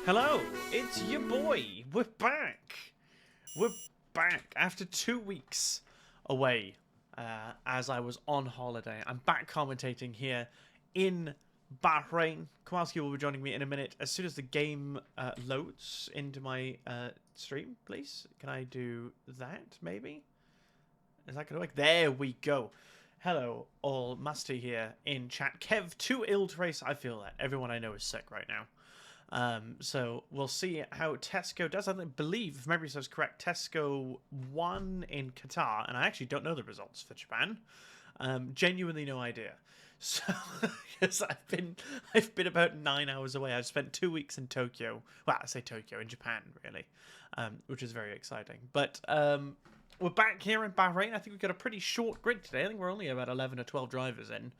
Hello, it's your boy. We're back. We're back after 2 weeks away as I was on holiday. I'm back commentating here in Bahrain. Kowalski will be joining me in a minute as soon as the game loads into my stream, please. Can I do that, maybe? Is that going to work? There we go. Hello, all. Musty here in chat. Kev, too ill to race. I feel that. Everyone I know is sick right now. So we'll see how Txsco does. I believe, if memory serves correct, Txsco won in Qatar, and I actually don't know the results for Japan. Genuinely no idea. So, because I've been about 9 hours away. I've spent 2 weeks in Tokyo. Well, I say Tokyo, in Japan, really, which is very exciting. But we're back here in Bahrain. I think we've got a pretty short grid today. I think we're only about 11 or 12 drivers in.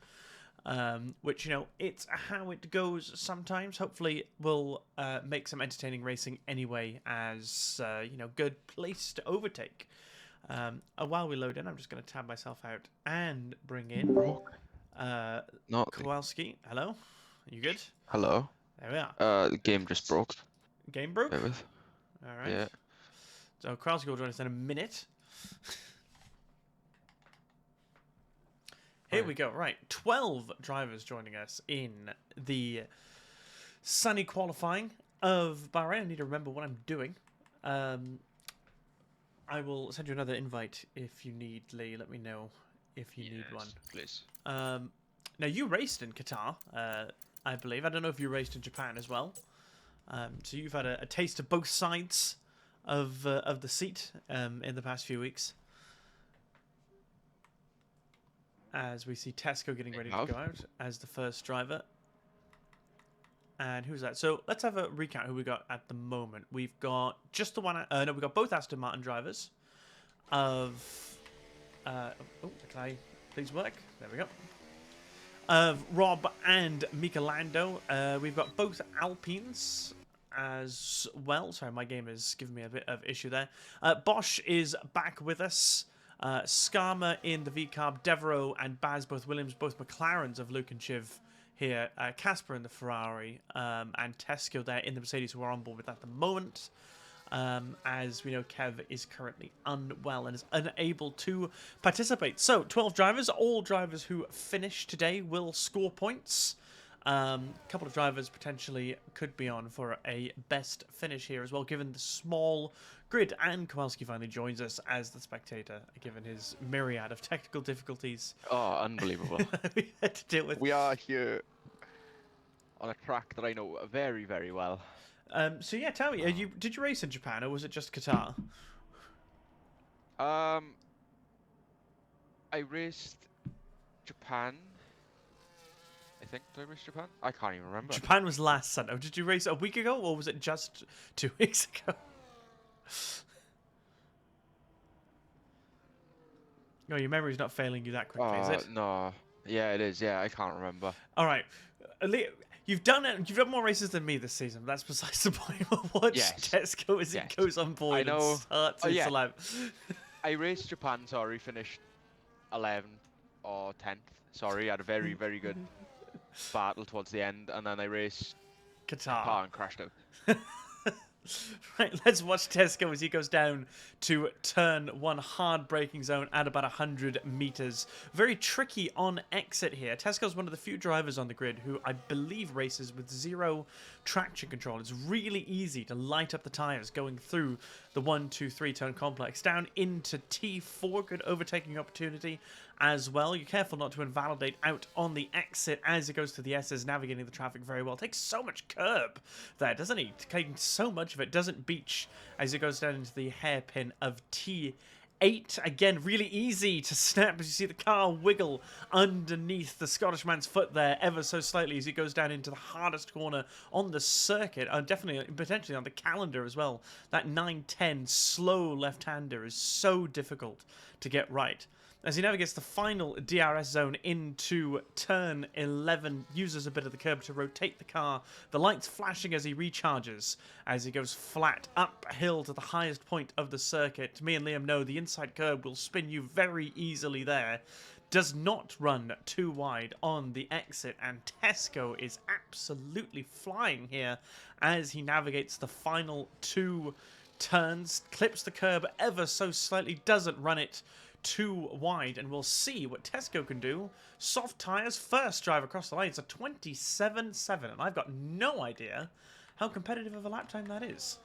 Which, you know, it's how it goes sometimes. Hopefully we'll make some entertaining racing anyway as, you know, good place to overtake. While we load in, I'm just going to tab myself out and bring in Kowalski. Hello? Are you good? Hello. There we are. The game just broke. Game broke? All right. Yeah. So Kowalski will join us in a minute. Here we go. Right, 12 drivers joining us in the sunny qualifying of Bahrain. I need to remember what I'm doing. I will send you another invite if you need, Lee. Let me know if you need one. Please. Now, you raced in Qatar, I believe. I don't know if you raced in Japan as well. So you've had a taste of both sides of the seat in the past few weeks. As we see Txsco getting ready to go out as the first driver. And who's that? So let's have a recount who we got at the moment. We've got just the one... no, we've got both Aston Martin drivers of... oh, can I please work? There we go. Of Rob and Mika Lando. We've got both Alpines as well. Sorry, my game is giving me a bit of issue there. Bosch is back with us. Skarma in the V-Carb, Devereaux and Baz, both Williams, both McLarens of Luke and Shiv here. Casper in the Ferrari, and Txsco there in the Mercedes, who are on board with at the moment. As we know, Kev is currently unwell and is unable to participate. So, 12 drivers. All drivers who finish today will score points. A couple of drivers potentially could be on for a best finish here as well, given the small grid. And Kowalski finally joins us as the spectator, given his myriad of technical difficulties. Oh, unbelievable. We had to deal with. We are here on a track that I know very, very well. So yeah, tell me, did you race in Japan or was it just Qatar? I raced Japan. I think, did I race Japan? I can't even remember. Japan was last Sunday. Did you race a week ago or was it just 2 weeks ago? No, your memory's not failing you that quickly, is it? No. Yeah, it is. Yeah, I can't remember. All right. You've done more races than me this season. That's besides the point. Watch Txsco as it goes on board and starts its lap. I raced Japan, sorry, finished 11th or 10th. Sorry, I had a very, very good battle towards the end, and then I raced Qatar and crashed out. Right, let's watch Txsco as he goes down to turn one, hard braking zone at about 100 meters. Very tricky on exit here. Txsco's one of the few drivers on the grid who I believe races with zero traction control. It's really easy to light up the tires going through the 1, 2, 3 turn complex down into T4. Good overtaking opportunity as well. You're careful not to invalidate out on the exit as it goes to the S's, navigating the traffic very well. Takes so much curb there, doesn't he? Taking so much of it. Doesn't beach as it goes down into the hairpin of T8. Again, really easy to snap as you see the car wiggle underneath the Scottish man's foot there ever so slightly as he goes down into the hardest corner on the circuit. Definitely, potentially on the calendar as well. That 9-10 slow left-hander is so difficult to get right. As he navigates the final DRS zone into turn 11, uses a bit of the curb to rotate the car. The lights flashing as he recharges, as he goes flat uphill to the highest point of the circuit. Me and Liam know the inside curb will spin you very easily there. does not run too wide on the exit, and Txsco is absolutely flying here as he navigates the final 2 turns, clips the curb ever so slightly, doesn't run it too wide, and we'll see what Txsco can do. Soft tyres, first drive across the line. It's a 27.7, and I've got no idea how competitive of a lap time that is.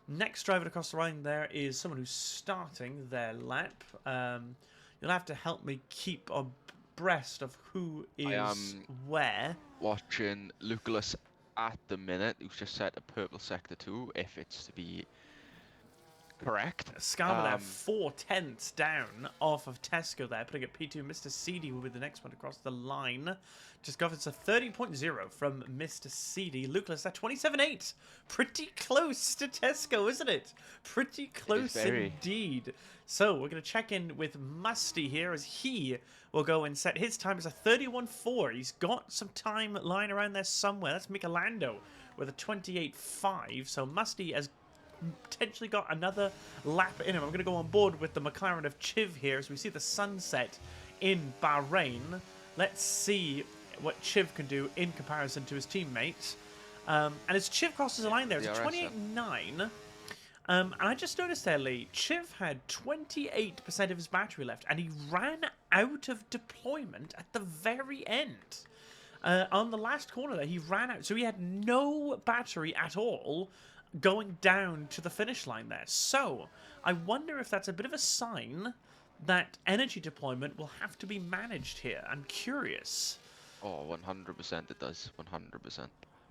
Next driver across the line there is someone who's starting their lap. You'll have to help me keep abreast of who is where. Watching Lucas at the minute, who's just set a purple sector 2, if it's to be correct. Scarver there, 4/10 down off of Txsco there, putting at P2. Mr. CD will be the next one across the line. Just got it's a 30.0 from Mr. CD. Lucas at 27.8. Pretty close to Txsco, isn't it? Pretty close indeed. So we're going to check in with Musty here as he will go and set his time as a 31.4. He's got some time lying around there somewhere. That's Michelando with a 28.5. So Musty has potentially got another lap in him. I'm going to go on board with the McLaren of Chiv here as we see the sunset in Bahrain. Let's see what Chiv can do in comparison to his teammate. And as Chiv crosses the line there, it's a 28.9. And I just noticed there, Lee, Chiv had 28% of his battery left, and he ran out of deployment at the very end. On the last corner there, he ran out. So he had no battery at all going down to the finish line there. So I wonder if that's a bit of a sign that energy deployment will have to be managed here. I'm curious. Oh, 100% it does. 100%.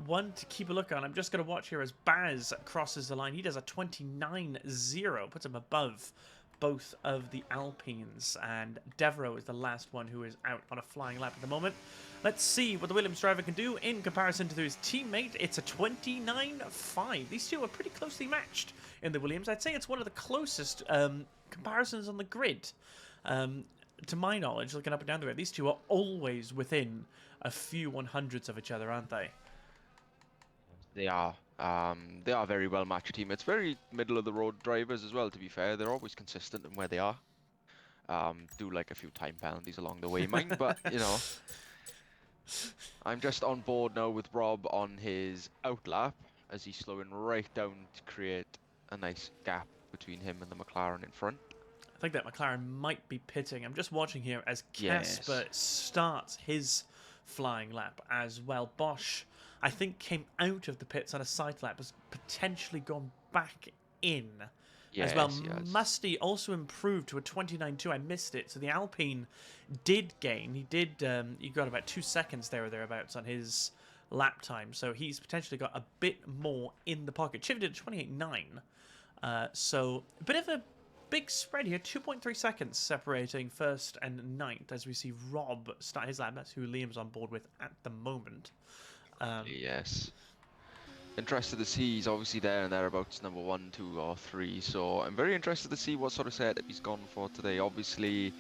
One to keep a look on. I'm just going to watch here as Baz crosses the line. He does a 29.0, puts him above both of the Alpines, and Devereaux is the last one who is out on a flying lap at the moment. Let's see what the Williams driver can do in comparison to his teammate. It's a 29.5. These two are pretty closely matched in the Williams. I'd say it's one of the closest comparisons on the grid. To my knowledge, looking up and down the road, these two are always within a few 100s of each other, aren't they? They are. They are very well matched team. It's very middle of the road drivers as well, to be fair. They're always consistent in where they are. Do like a few time penalties along the way, mind, but you know. I'm just on board now with Rob on his outlap as he's slowing right down to create a nice gap between him and the McLaren in front. I think that McLaren might be pitting. I'm just watching here as Casper starts his flying lap as well. Bosch, I think, came out of the pits on a side lap, has potentially gone back in as well. Musty also improved to a 29.2. I missed it. So the Alpine did gain. He got about 2 seconds there or thereabouts on his lap time. So he's potentially got a bit more in the pocket. Chiv did a 28.9. So a bit of a big spread here. 2.3 seconds separating first and ninth as we see Rob start his lap. That's who Liam's on board with at the moment. Yes. Interested to see, he's obviously there and thereabouts, number 1, 2, or 3. So I'm very interested to see what sort of setup he's gone for today. Obviously,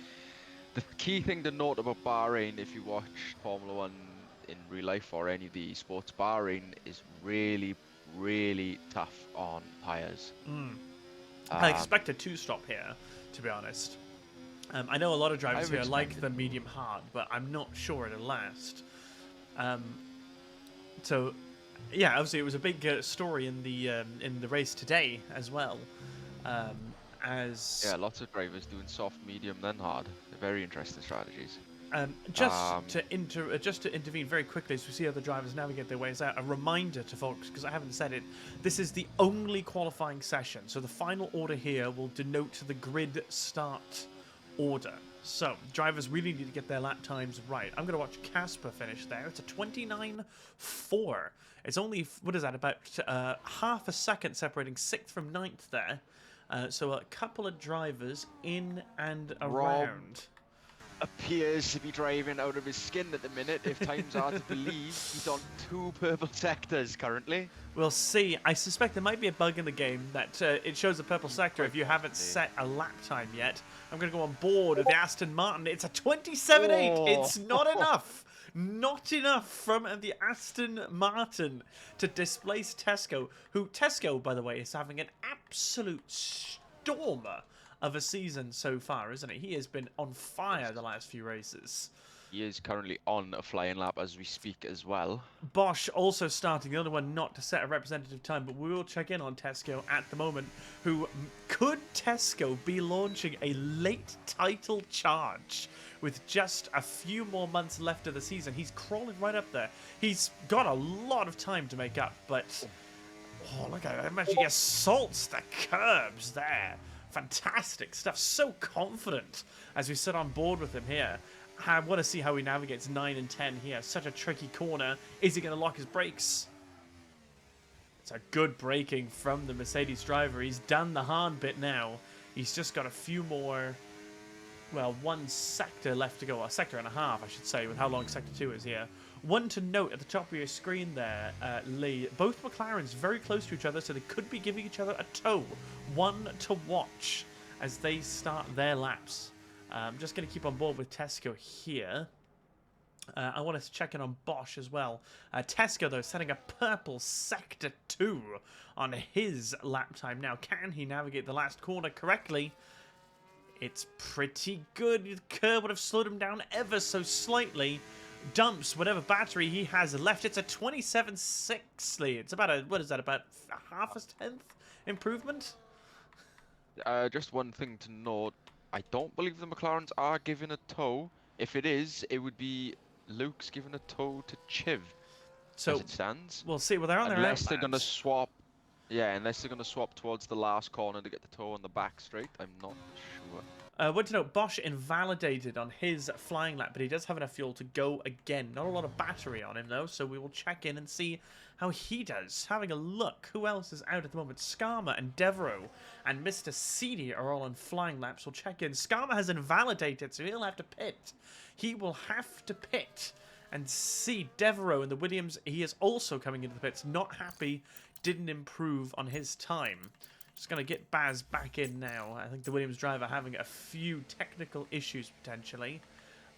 the key thing to note about Bahrain, if you watch Formula 1 in real life or any of the sports, Bahrain is really, really tough on tyres. I expect a 2-stop here, to be honest. I know a lot of drivers here like the medium hard, but I'm not sure it'll last. So, yeah, obviously it was a big story in the race today as well. Yeah, lots of drivers doing soft, medium, then hard. They're very interesting strategies. Just to intervene very quickly as we see other drivers navigate their ways out, a reminder to folks, because I haven't said it, this is the only qualifying session. So the final order here will denote the grid start order. So drivers really need to get their lap times right. I'm going to watch Casper finish there. It's a 29.4. It's only, what is that, about half a second separating 6th from 9th there. So a couple of drivers in and around. Appears to be driving out of his skin at the minute, if times are to believe. He's on 2 purple sectors currently. We'll see. I suspect there might be a bug in the game that it shows a purple sector if you haven't set a lap time yet. I'm going to go on board with the Aston Martin. It's a 27.8. It's not enough. Not enough from the Aston Martin to displace Txsco, who, Txsco, by the way, is having an absolute stormer of a season so far, isn't it? He has been on fire the last few races. He is currently on a flying lap as we speak as well. Bosch also starting, the other one not to set a representative time, but we will check in on Txsco at the moment. Could Txsco be launching a late title charge with just a few more months left of the season? He's crawling right up there. He's got a lot of time to make up, but oh, look at him actually assaults the curbs there. Fantastic stuff. So confident as we sit on board with him here. I want to see how he navigates 9 and 10 here. Such a tricky corner. Is he going to lock his brakes? It's a good braking from the Mercedes driver. He's done the hard bit now. He's just got a few more, well, one sector left to go. A sector and a half, I should say, with how long sector 2 is here. One to note at the top of your screen there, Lee. Both McLarens very close to each other, so they could be giving each other a tow. One to watch as they start their laps. I'm just going to keep on board with Txsco here. I want to check in on Bosch as well. Txsco, though, setting a purple sector 2 on his lap time. Now, can he navigate the last corner correctly? It's pretty good. The curb would have slowed him down ever so slightly. Dumps whatever battery he has left. It's a 27.6 lead. It's about a, what is that, about a half a tenth improvement? Just one thing to note. I don't believe the McLarens are giving a tow. If it is, it would be Luke's giving a tow to Chiv. So as it stands. We'll see. Well, they're on their unless they're going to swap. Yeah, unless they're going to swap towards the last corner to get the tow on the back straight. I'm not sure. Want to know, Bosch invalidated on his flying lap, but he does have enough fuel to go again. Not a lot of battery on him, though, so we will check in and see how he does. Having a look. Who else is out at the moment? Skarma and Devereaux and Mr. Seedy are all on flying laps. We'll check in. Skarma has invalidated, so he'll have to pit. He will have to pit and see Devereaux in the Williams. He is also coming into the pits. Not happy. Didn't improve on his time. Just going to get Baz back in now. I think the Williams driver having a few technical issues potentially.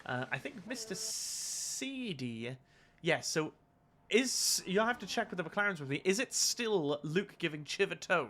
I think Mr. Seedy... Yeah, so you'll have to check with the McLarens with me. Is it still Luke giving Chiv a tow?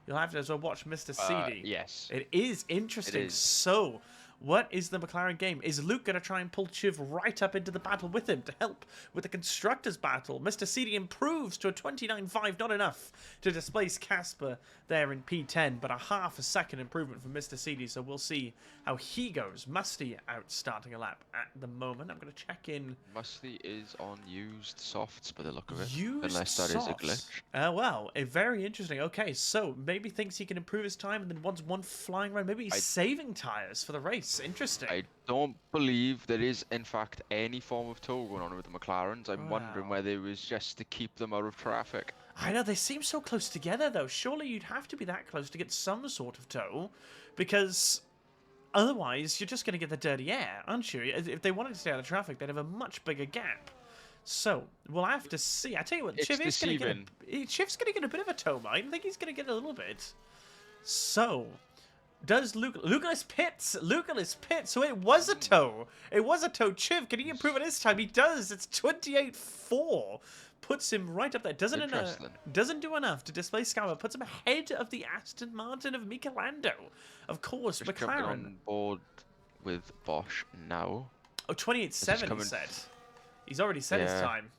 You'll have to as well watch Mr. Seedy. Yes. It is interesting. It is. So, what is the McLaren game? Is Luke going to try and pull Chiv right up into the battle with him to help with the Constructors' battle? Mr. Seedy improves to a 29.5, not enough to displace Casper there in P10, but a half a second improvement from Mr. Seedy, so we'll see how he goes. Musty out starting a lap at the moment. I'm going to check in. Musty is on used softs by the look of it. Used unless that softs. Is a glitch. Well, very interesting. Okay, so maybe thinks he can improve his time and then wants one flying round. Maybe he's saving tyres for the race. Interesting. I don't believe there is, in fact, any form of tow going on with the McLarens. I'm wondering whether it was just to keep them out of traffic. I know, they seem so close together, though. Surely you'd have to be that close to get some sort of tow, because otherwise you're just going to get the dirty air, aren't you? If they wanted to stay out of traffic, they'd have a much bigger gap. So, we'll have to see. I tell you what, Chiv's going to get a bit of a tow, mate. I think he's going to get a little bit. So... Does Lucas pits? So it was a tow. It was a tow. Chiv, can he improve it this time? He does. It's 28.4. Puts him right up there. Doesn't do enough to displace Skarma. Puts him ahead of the Aston Martin of Michelando. Of course, Just McLaren. On board with Bosch now. Oh, 28.7 he said. He's already said his time.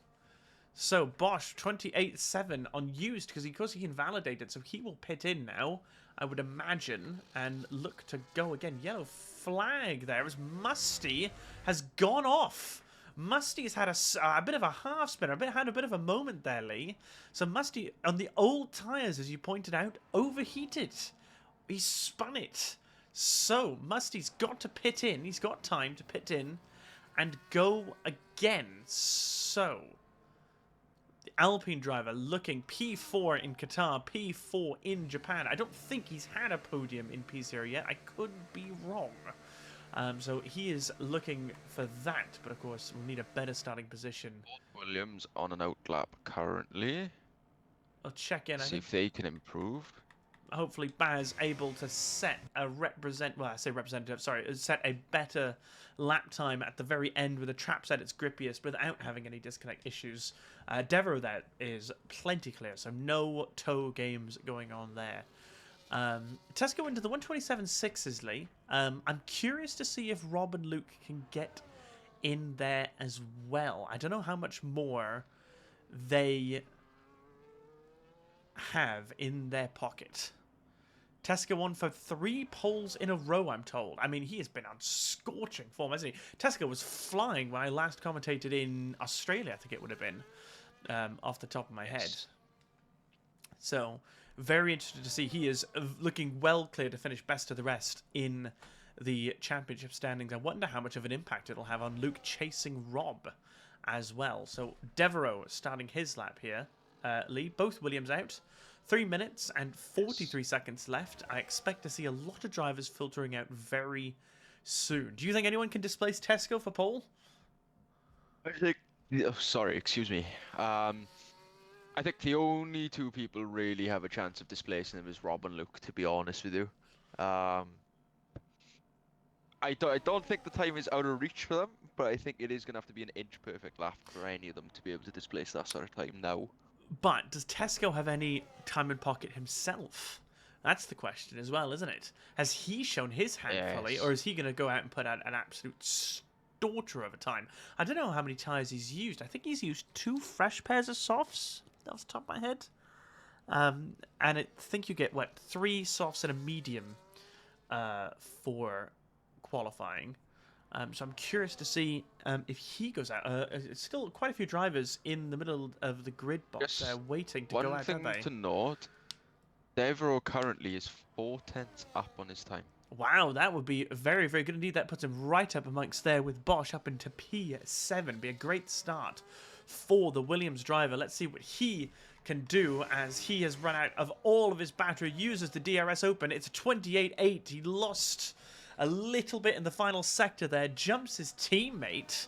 So Bosch 28.7 on used because of course he invalidated, so he will pit in now, I would imagine, and look to go again. Yellow flag there as Musty has gone off. Musty's had a bit of a half spinner, had a bit of a moment there, Lee. So Musty on the old tyres, as you pointed out, overheated. He spun it. So Musty's got to pit in. He's got time to pit in and go again. So the Alpine driver looking P4 in Qatar, P4 in Japan. I don't think he's had a podium in P0 yet. I could be wrong. So he is looking for that, but of course we'll need a better starting position. Williams on an outlap currently. I'll check in. See if they can improve. Hopefully Baz able to set a set a better lap time at the very end with a trap set its grippiest without having any disconnect issues. Devereaux there is plenty clear, so no tow games going on there. Txsco into the 127.6s, Lee. I'm curious to see if Rob and Luke can get in there as well. I don't know how much more they have in their pocket. Txsco won for 3 poles in a row, I'm told. I mean, he has been on scorching form, hasn't he? Txsco was flying when I last commentated in Australia, I think it would have been, off the top of my head. So, very interested to see. He is looking well clear to finish best of the rest in the championship standings. I wonder how much of an impact it'll have on Luke chasing Rob as well. So, Devereaux starting his lap here. Lee, both Williams out. 3 minutes and 43 seconds left. I expect to see a lot of drivers filtering out very soon. Do you think anyone can displace Txsco for pole? I think... Oh, sorry, excuse me. I think the only 2 people really have a chance of displacing him is Rob and Luke, to be honest with you. I don't think the time is out of reach for them, but I think it is going to have to be an inch-perfect lap for any of them to be able to displace that sort of time now. But does Txsco have any time in pocket himself? That's the question as well, isn't it? Has he shown his hand fully, or is he going to go out and put out an absolute storter of a time? I don't know how many tyres he's used. I think he's used 2 fresh pairs of softs, off the top of my head. And I think you get, 3 softs and a medium for qualifying. So I'm curious to see if he goes out. It's still quite a few drivers in the middle of the grid box there waiting to go out, aren't they? One thing to note, Devereaux currently is 4/10 up on his time. Wow, that would be very, very good indeed. That puts him right up amongst there with Bosch up into P7. Be a great start for the Williams driver. Let's see what he can do as he has run out of all of his battery, uses the DRS open. It's a 28.8. He lost a little bit in the final sector there, jumps his teammate,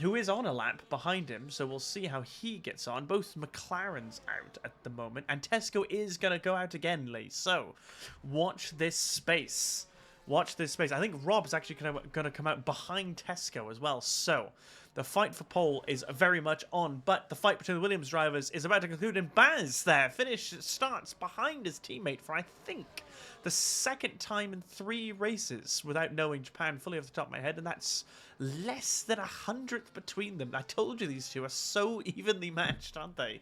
who is on a lap behind him, so we'll see how he gets on. Both McLarens out at the moment, and Txsco is going to go out again, Lee, so watch this space. Watch this space. I think Rob's actually going to come out behind Txsco as well, so the fight for pole is very much on, but the fight between the Williams drivers is about to conclude, and Baz there starts behind his teammate for, I think, the 2nd time in 3 races without knowing Japan fully off the top of my head, and that's less than 100th between them. I told you these 2 are so evenly matched, aren't they?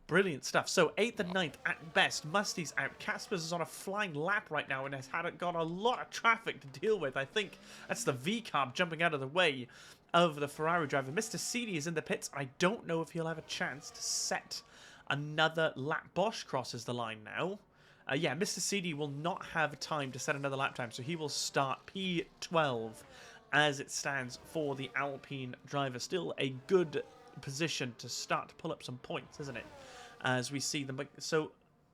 Brilliant stuff. So 8th and 9th at best. Musty's out. Caspers is on a flying lap right now and has got a lot of traffic to deal with. I think that's the V-carb jumping out of the way of the Ferrari driver. Mr. Seedy is in the pits. I don't know if he'll have a chance to set another lap. Bosch crosses the line now. Yeah, Mr. Seedy will not have time to set another lap time, so he will start P12 as it stands for the Alpine driver. Still a good position to start to pull up some points, isn't it? As we see them. So,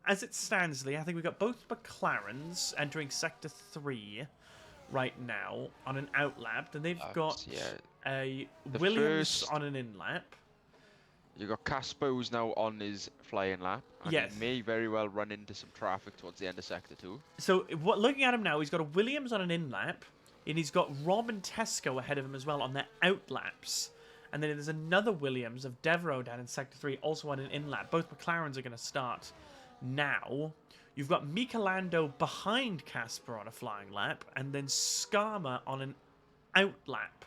as it stands, Lee, I think we've got both McLarens entering Sector 3 right now on an outlap. Then they've got a Williams on an in-lap. You got Casper, who's now on his flying lap. And he may very well run into some traffic towards the end of Sector 2. So, looking at him now, he's got a Williams on an in-lap, and he's got Rob and Txsco ahead of him as well on their outlaps. And then there's another Williams of Devereaux down in Sector 3, also on an in-lap. Both McLarens are going to start now. You've got Michelando behind Casper on a flying lap, and then Skarma on an outlap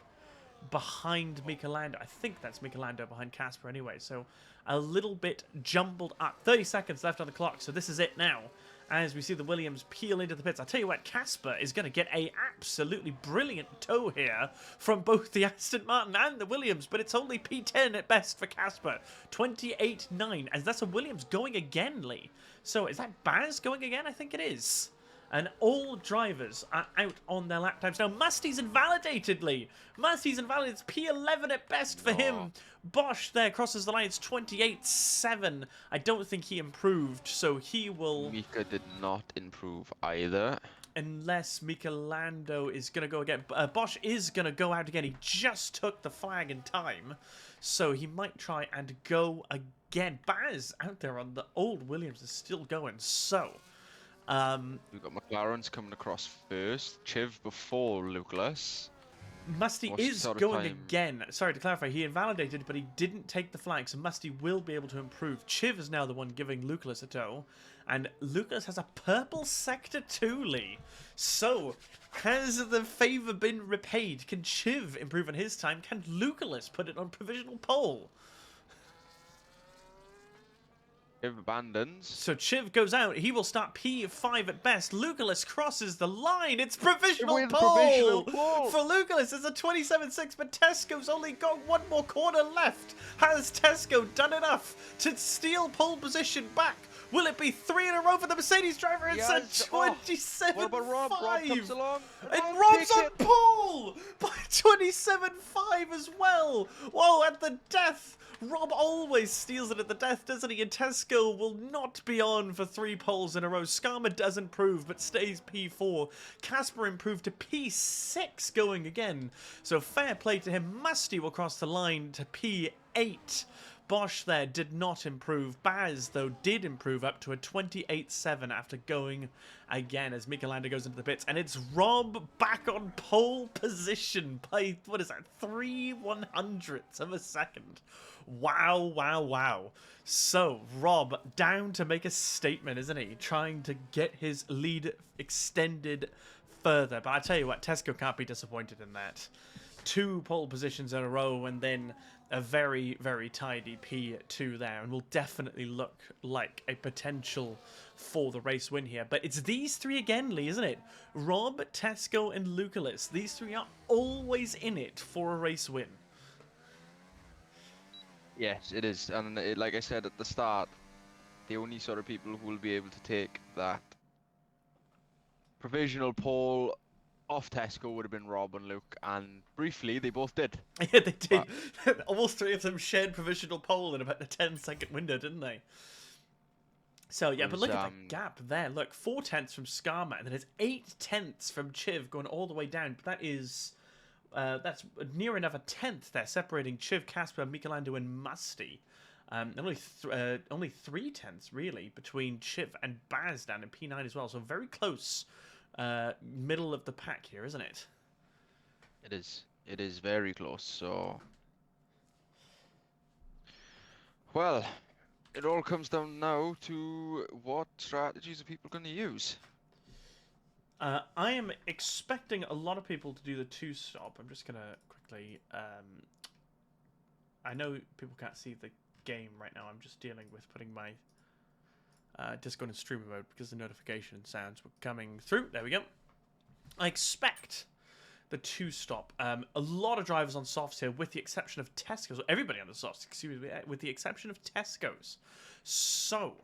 behind Michelando. I think that's Michelando behind Casper anyway, so a little bit jumbled up. 30 seconds left on the clock, so this is it now. As we see the Williams peel into the pits. I'll tell you what, Casper is going to get a absolutely brilliant tow here from both the Aston Martin and the Williams, but it's only P10 at best for Casper. 28.9, as that's a Williams going again, Lee. So is that Baz going again? I think it is. And all drivers are out on their lap times. Now, Musty's invalidated, Lee. Musty's invalidated. It's P11 at best for him. Bosch there crosses the line. It's 28.7. I don't think he improved, so he will... Mika did not improve either. Unless Michelando is going to go again. Bosch is going to go out again. He just took the flag in time, so he might try and go again. Baz out there on the old Williams is still going, so... We've got McLaren's coming across first. Chiv before Lucas. Musty What's is sort of going time? again. Sorry to clarify, he invalidated, but he didn't take the flag, so Musty will be able to improve. Chiv is now the one giving Lucas a tow, and Lucas has a purple Sector 2 Lee. So, has the favour been repaid? Can Chiv improve on his time? Can Lucas put it on provisional pole? Chiv abandons. So Chiv goes out. He will start P5 at best. Lucalis crosses the line. It's provisional pole for Lucalis. It's a 27-6, but Txsco's only got one more corner left. Has Txsco done enough to steal pole position back? Will it be 3 in a row for the Mercedes driver? It's a 27-5. What about Rob? Rob comes along. And Rob's on pole by 27-5 as well. Whoa, at the death. Rob always steals it at the death, doesn't he? And Txsco will not be on for 3 poles in a row. Skarma does improve, but stays P4. Casper improved to P6 going again. So fair play to him. Musty will cross the line to P8. Bosch there did not improve. Baz, though, did improve up to a 28-7 after going again as Michelanda goes into the pits. And it's Rob back on pole position by, what is that, 3/100ths of a second. Wow, wow, wow. So, Rob down to make a statement, isn't he? Trying to get his lead extended further. But I tell you what, Txsco can't be disappointed in that. 2 pole positions in a row and then a very, very tidy P2 there, and will definitely look like a potential for the race win here. But it's these 3 again, Lee, isn't it? Rob, Txsco, and Lucalis. These 3 are always in it for a race win. Yes, it is. And like I said at the start, the only sort of people who will be able to take that provisional pole off Txsco would have been Rob and Luke, and briefly they both did. Yeah, they did. All 3 of them shared provisional pole in about a 10-second window, didn't they? So, yeah, but look at the gap there. Look, 4/10 from Skarma, and then it's 8/10 from Chiv going all the way down. But that is, that's near enough a 10th there, separating Chiv, Casper, Michelando, and Musty. And only 3/10 really between Chiv and Baz down in P9 as well. So very close. Middle of the pack here, isn't it? It is. It is very close. So, well, it all comes down now to what strategies are people going to use. I am expecting a lot of people to do the 2-stop. I'm just gonna quickly. I know people can't see the game right now. I'm just dealing with putting my Discord in streamer mode because the notification sounds were coming through. There we go. I expect the 2-stop. A lot of drivers on softs here, with the exception of Txsco's. Everybody on the softs, excuse me, with the exception of Txsco's. So,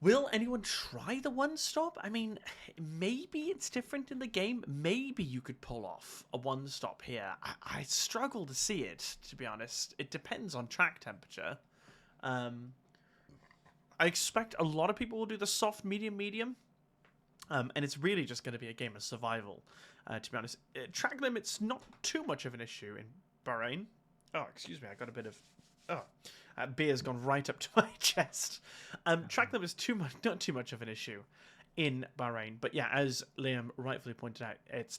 will anyone try the 1-stop? I mean, maybe it's different in the game. Maybe you could pull off a 1-stop here. I struggle to see it, to be honest. It depends on track temperature. I expect a lot of people will do the soft, medium. And it's really just going to be a game of survival, to be honest. Track limit's not too much of an issue in Bahrain. Oh, excuse me, I got a bit of... Oh, beer's gone right up to my chest. Track limit's not too much of an issue in Bahrain. But yeah, as Liam rightfully pointed out, it's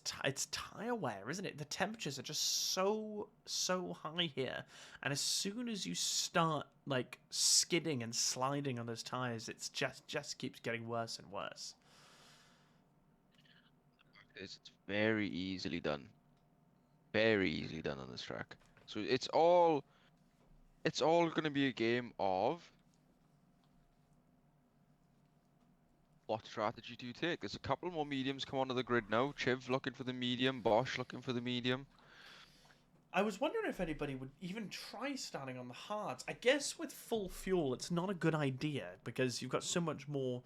tire wear, isn't it? The temperatures are just so high here, and as soon as you start like skidding and sliding on those tires, it's just keeps getting worse and worse. It's very easily done. Very easily done on this track. So it's all going to be a game of what strategy do you take? There's a couple more mediums come onto the grid now. Chiv looking for the medium, Bosch looking for the medium. I was wondering if anybody would even try starting on the hards. I guess with full fuel, it's not a good idea because you've got so much more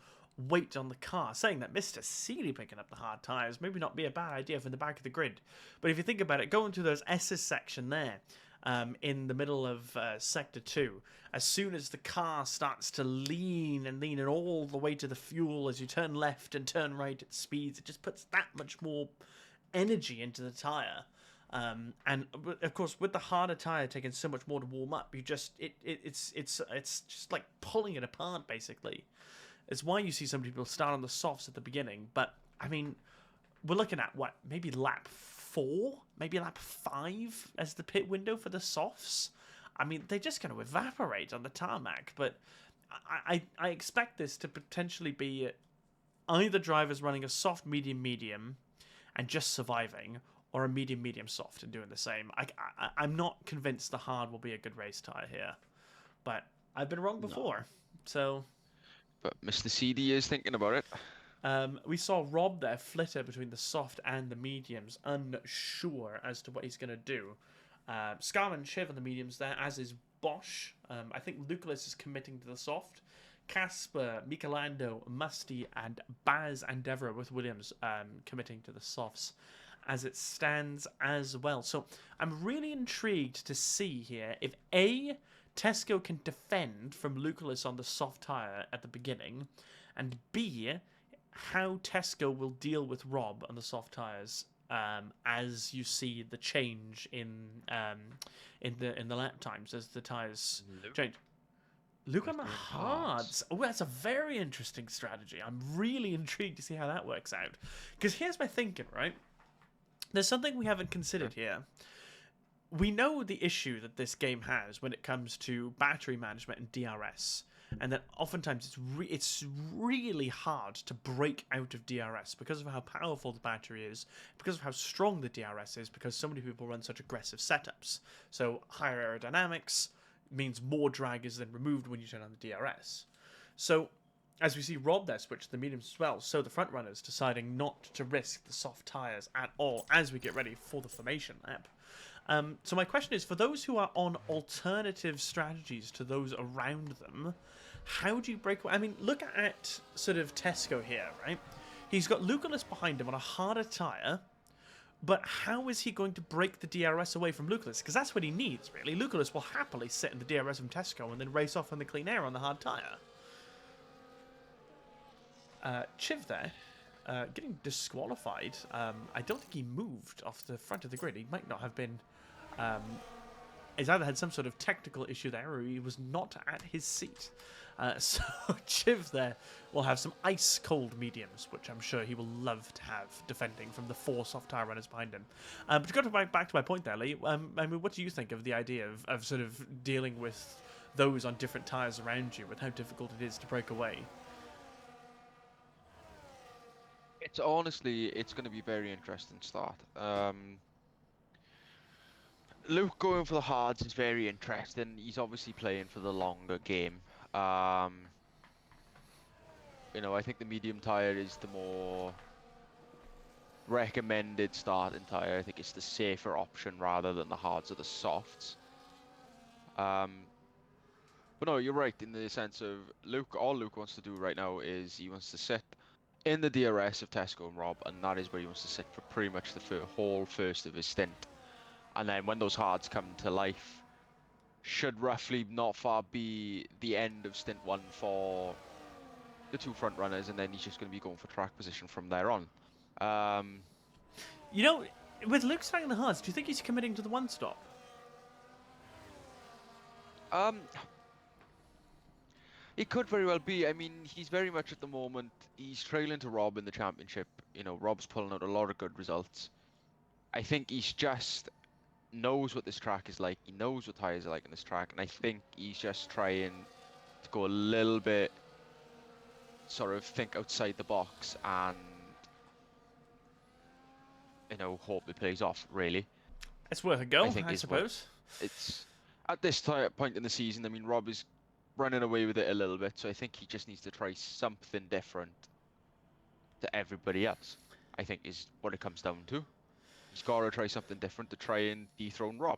weight on the car. Saying that, Mr. Seeley picking up the hard tyres maybe not be a bad idea from the back of the grid. But if you think about it, going through those S's section there, in the middle of Sector 2, as soon as the car starts to lean and all the way to the fuel as you turn left and turn right at speeds, it just puts that much more energy into the tyre. And of course, with the harder tyre taking so much more to warm up, you just it's just like pulling it apart basically. It's why you see some people start on the softs at the beginning. But I mean, we're looking at what, maybe lap 4, maybe lap 5 as the pit window for the softs. I mean, they're just going to evaporate on the tarmac, but I expect this to potentially be either drivers running a soft, medium, medium and just surviving, or a medium, medium, soft and doing the same. I'm not convinced the hard will be a good race tyre here, but I've been wrong before, so... But Mr. CD is thinking about it. We saw Rob there flitter between the soft and the mediums, unsure as to what he's going to do. Scarman Chiv on the mediums there, as is Bosch. I think Lucalis is committing to the soft. Casper, Michelando, Musty, and Baz and Deborah with Williams committing to the softs as it stands as well. So I'm really intrigued to see here if A, Txsco can defend from Lucalis on the soft tyre at the beginning, and B, how Txsco will deal with Rob on the soft tyres as you see the change in the lap times as the tyres change. Luke on the hards. Oh, that's a very interesting strategy. I'm really intrigued to see how that works out. Because here's my thinking, right? There's something we haven't considered here. We know the issue that this game has when it comes to battery management and DRS. And that oftentimes it's really hard to break out of DRS because of how powerful the battery is, because of how strong the DRS is, because so many people run such aggressive setups. So higher aerodynamics means more drag is then removed when you turn on the DRS. So as we see Rob there switch to the mediums as well, so the front runners deciding not to risk the soft tyres at all as we get ready for the formation lap. So my question is, for those who are on alternative strategies to those around them, how do you break away? I mean, look at sort of Txsco here, right? He's got Lucalis behind him on a harder tyre, but how is he going to break the DRS away from Lucalis? Because that's what he needs, really. Lucalis will happily sit in the DRS from Txsco and then race off on the clean air on the hard tyre. Chiv there, getting disqualified. I don't think he moved off the front of the grid. He might not have been... he's either had some sort of technical issue there or he was not at his seat. So Chiv there will have some ice-cold mediums, which I'm sure he will love to have defending from the 4 soft tyre runners behind him. But to go back to my point there, Lee, I mean, what do you think of the idea of sort of dealing with those on different tyres around you, with how difficult it is to break away? It's honestly, it's going to be a very interesting start. Luke going for the hards is very interesting. He's obviously playing for the longer game. You know, I think the medium tyre is the more recommended starting tyre. I think it's the safer option rather than the hards or the softs. But no, you're right in the sense of all Luke wants to do right now is he wants to sit in the DRS of Txsco and Rob, and that is where he wants to sit for pretty much the whole first of his stint. And then when those hards come to life, should roughly not far be the end of stint 1 for the 2 front runners, and then he's just going to be going for track position from there on. You know, with Luke starting the hards, do you think he's committing to the 1 stop? It could very well be. I mean, he's very much at the moment, he's trailing to Rob in the championship. You know, Rob's pulling out a lot of good results. I think he's just knows what this track is like. He knows what tyres are like on this track, and I think he's just trying to go a little bit, sort of think outside the box and, you know, hope it plays off, really. It's worth a go, I suppose. It's at this point in the season, I mean, Rob is running away with it a little bit, so I think he just needs to try something different to everybody else, I think is what it comes down to. He's got to try something different to try and dethrone Rob.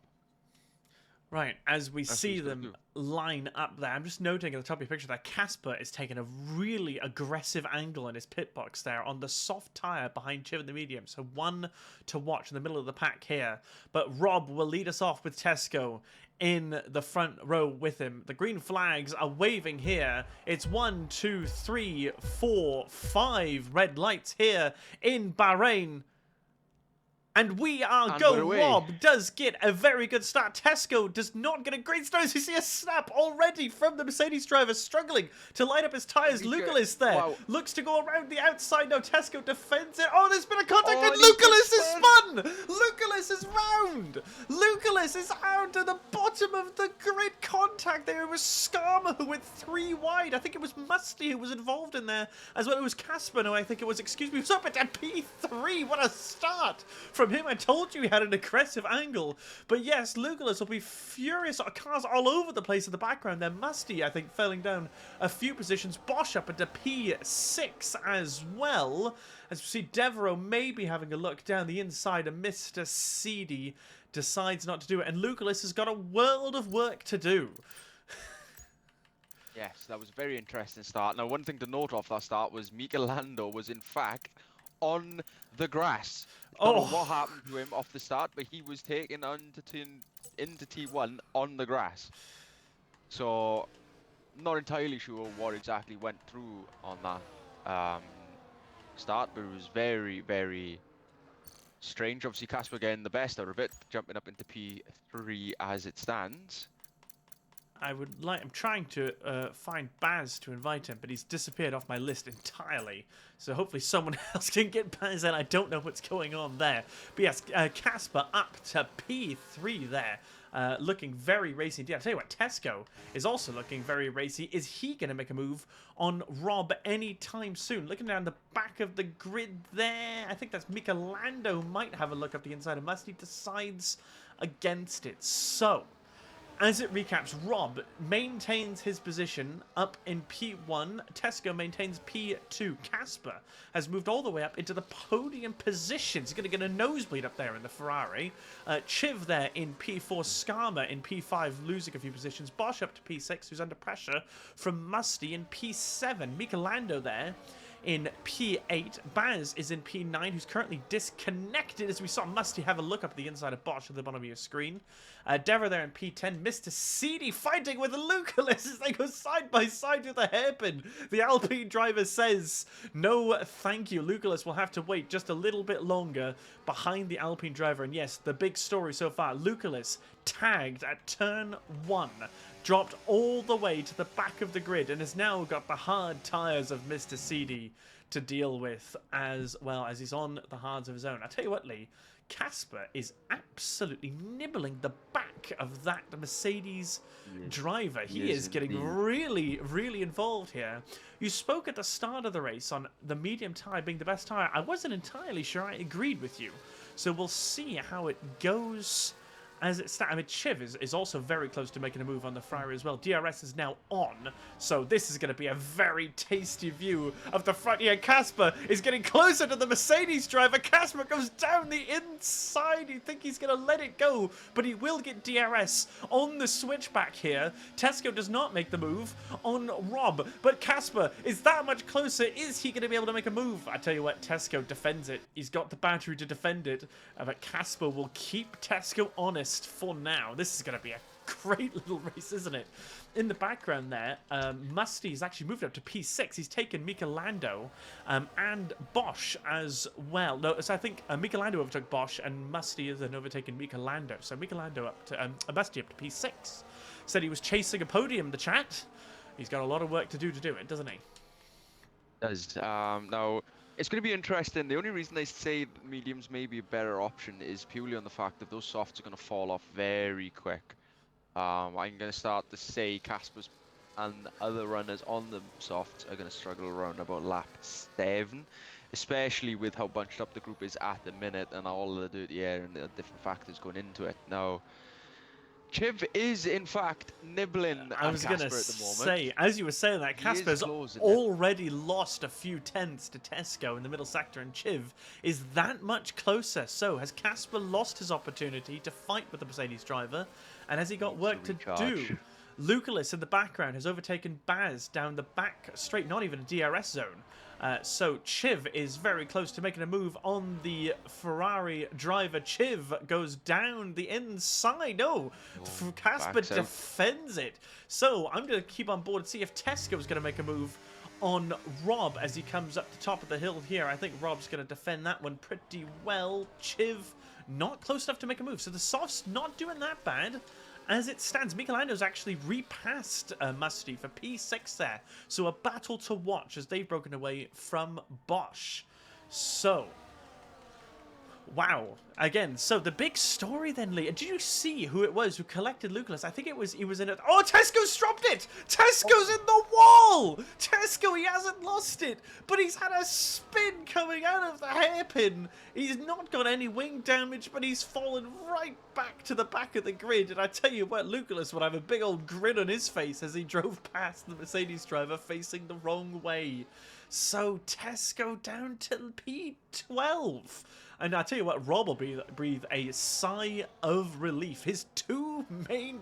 Right, as we see them line up there, I'm just noting at the top of your picture that Casper is taking a really aggressive angle in his pit box there on the soft tyre behind Chiv in the medium. So one to watch in the middle of the pack here. But Rob will lead us off with Txsco in the front row with him. The green flags are waving here. It's 1, 2, 3, 4, 5 red lights here in Bahrain. And we are And go. we're away. Rob does get a very good start. Txsco does not get a great start. As you see a snap already from the Mercedes driver struggling to light up his tyres. Lucalis there looks to go around the outside. No, Txsco defends it. Oh, there's been a contact and Lucalis is spun. Lucalis is round. Lucalis is out to the bottom of the grid. Contact there. It was Skarma who went 3 wide. I think it was Musty who was involved in there as well. It was Casper. No, I think it was, excuse me, it was up at P3. What a start from him. I told you he had an aggressive angle. But yes, Lucalis will be furious. Cars all over the place in the background. Then Musty, I think, falling down a few positions. Bosch up into P6 as well. As we see Devereaux maybe having a look down the inside, and Mr. Seedy decides not to do it. And Lucalis has got a world of work to do. Yes, that was a very interesting start. Now, one thing to note off that start was Michelando was, in fact, on the grass. Don't know what happened to him off the start, but he was taken into T1 on the grass. So, not entirely sure what exactly went through on that start, but it was very, very strange. Obviously, Casper getting the best out of it, jumping up into P3 as it stands. I'm trying to find Baz to invite him, but he's disappeared off my list entirely. So hopefully someone else can get Baz in. I don't know what's going on there. But yes, Casper up to P3 there. Looking very racy. Yeah, I'll tell you what, Txsco is also looking very racy. Is he going to make a move on Rob anytime soon? Looking down the back of the grid there. I think that's Michelando might have a look up the inside of Musty. Decides against it. So, as it recaps, Rob maintains his position up in P1. Txsco maintains P2. Casper has moved all the way up into the podium position. He's going to get a nosebleed up there in the Ferrari. Chiv there in P4. Skarma in P5, losing a few positions. Bosch up to P6, who's under pressure from Musty in P7. Michelando there in P8. Baz is in P9, who's currently disconnected, as we saw Musty have a look up at the inside of Bosch at the bottom of your screen. Dever there in P10. Mr. Seedy fighting with Lucalis as they go side by side with the hairpin. The Alpine driver says, no thank you. Lucalis will have to wait just a little bit longer behind the Alpine driver. And yes, the big story so far, Lucalis tagged at turn 1. Dropped all the way to the back of the grid and has now got the hard tyres of Mr. Seedy to deal with, as well as he's on the hards of his own. I tell you what, Lee, Casper is absolutely nibbling the back of that Mercedes driver. He is getting really, really involved here. You spoke at the start of the race on the medium tyre being the best tyre. I wasn't entirely sure I agreed with you. So we'll see how it goes. As it stands, I mean, Chiv is also very close to making a move on the Ferrari as well. DRS is now on, so this is going to be a very tasty view of the front here. Casper is getting closer to the Mercedes driver. Casper goes down the inside. You think he's going to let it go, but he will get DRS on the switchback here. Txsco does not make the move on Rob, but Casper is that much closer. Is he going to be able to make a move? I tell you what, Txsco defends it. He's got the battery to defend it, but Casper will keep Txsco honest for now. This is going to be a great little race, isn't it? In the background there, Musty's actually moved up to P6. He's taken Michelando and Bosch as well. No, so I think Michelando overtook Bosch and Musty has then overtaken Michelando. So Michelando up to Musty up to P6. Said he was chasing a podium, the chat. He's got a lot of work to do it, doesn't he? Does. Now, it's going to be interesting. The only reason I say mediums may be a better option is purely on the fact that those softs are going to fall off very quick. I'm going to start to say Casper's and other runners on the softs are going to struggle around about lap 7, especially with how bunched up the group is at the minute and all of the dirty air and the different factors going into it. Now, Chiv is, in fact, nibbling I was going to say, as you were saying that, Casper's already lost a few tenths to Txsco in the middle sector, and Chiv is that much closer. So, has Casper lost his opportunity to fight with the Mercedes driver? And has he got work to do? Lucalis in the background has overtaken Baz down the back straight, not even a DRS zone. So Chiv is very close to making a move on the Ferrari driver. Chiv goes down the inside. No, Casper defends it. So I'm going to keep on board and see if Txsco is going to make a move on Rob as he comes up the top of the hill here. I think Rob's going to defend that one pretty well. Chiv not close enough to make a move. So the softs not doing that bad. As it stands, Michelando's actually repassed Musty for P6 there. So a battle to watch as they've broken away from Bosch. So, wow. Again, so the big story then, Lee. Did you see who it was who collected Lucullus? I think he was in it. Oh, Txsco's dropped it! Txsco's in the wall! Txsco, he hasn't lost it, but he's had a spin coming out of the hairpin. He's not got any wing damage, but he's fallen right back to the back of the grid. And I tell you what, Lucullus would have a big old grin on his face as he drove past the Mercedes driver facing the wrong way. So Txsco down to P12. And I tell you what, Rob will breathe a sigh of relief. His two main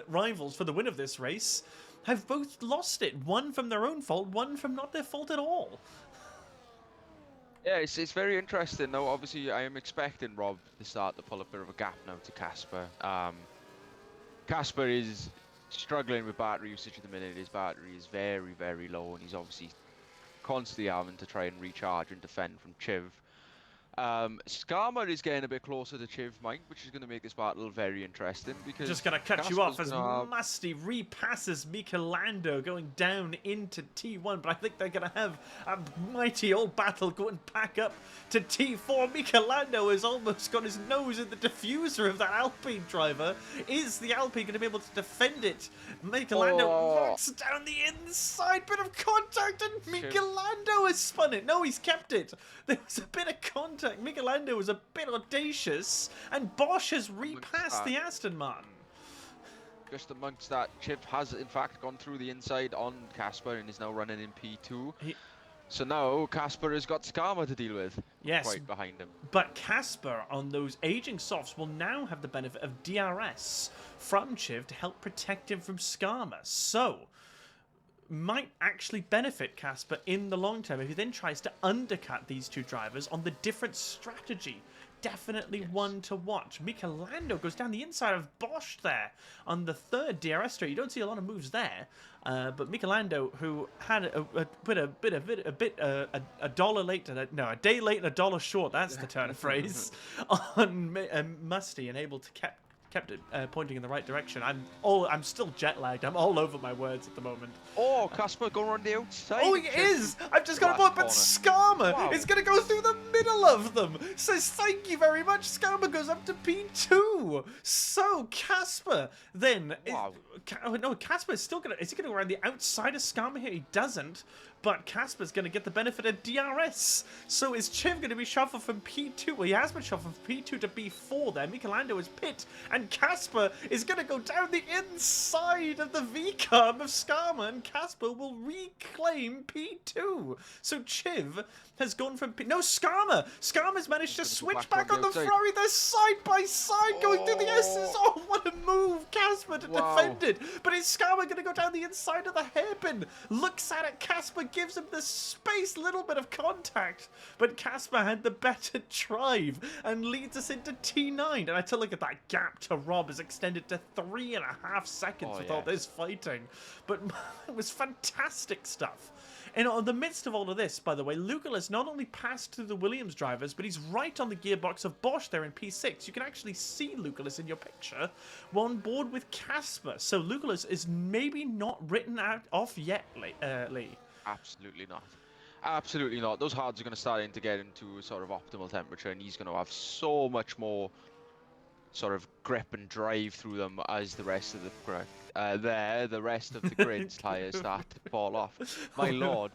rivals for the win of this race have both lost it. One from their own fault, one from not their fault at all. Yeah, it's very interesting. Now, obviously, I am expecting Rob to start to pull a bit of a gap now to Casper. Casper is struggling with battery usage at the minute. His battery is very, very low, and he's obviously constantly having to try and recharge and defend from Chiv. Skarma is getting a bit closer to Chiv, Mike, which is going to make this battle very interesting. Because just going to cut you off as Musty repasses Michelando going down into T1, but I think they're going to have a mighty old battle going back up to T4. Michelando has almost got his nose in the diffuser of that Alpine driver. Is the Alpine going to be able to defend it? Michelando knocks down the inside, bit of contact, and Michelando has spun it. No, he's kept it. There was a bit of contact. Michelando was a bit audacious, and Bosch has repassed the Aston Martin. Just amongst that, Chiv has in fact gone through the inside on Casper and is now running in P2. So now Casper has got Skarma to deal with. Yes, right behind him. But Casper on those aging softs will now have the benefit of DRS from Chiv to help protect him from Skarma. So might actually benefit Casper in the long term if he then tries to undercut these two drivers on the different strategy. Definitely one to watch. Michelando goes down the inside of Bosch there on the third DRS straight. You don't see a lot of moves there, but Michelando, who had a dollar late and a day late and a dollar short. That's the turn of phrase on Musty, and able to kept it pointing in the right direction. I'm still jet lagged. I'm all over my words at the moment. Oh, Casper going around the outside. Oh, he is! I've just got a point, but Skarma is going to go through the middle of them. Says thank you very much. Skarma goes up to P2. So Casper then. No, Casper is still going to. Is he going to go around the outside of Skarma here? He doesn't. But Casper's going to get the benefit of DRS. So is Chiv going to be shuffled from P2? Well, he has been shuffled from P2 to B4 there. Michelando is pit. And Casper is going to go down the inside of the V-carb of Skarma. And Casper will reclaim P2. So Chiv has gone from P... No, Skarma! Skarma's managed to switch back on the Ferrari. They're side by side going through the S's. Oh, what a move, Casper, to defend it. But is Skarma going to go down the inside of the hairpin? Looks at it. Casper gives him the space, little bit of contact. But Casper had the better drive and leads us into T9. And I tell you, look at that gap to Rob is extended to 3.5 seconds with all this fighting. But it was fantastic stuff. And in the midst of all of this, by the way, Lucullus not only passed through the Williams drivers, but he's right on the gearbox of Bosch there in P6. You can actually see Lucullus in your picture on board with Casper. So Lucullus is maybe not written off yet, Lee. Absolutely not. Absolutely not. Those hards are going to start to get into a sort of optimal temperature, and he's going to have so much more sort of grip and drive through them as the rest of the grid's tyres start to fall off. My lord.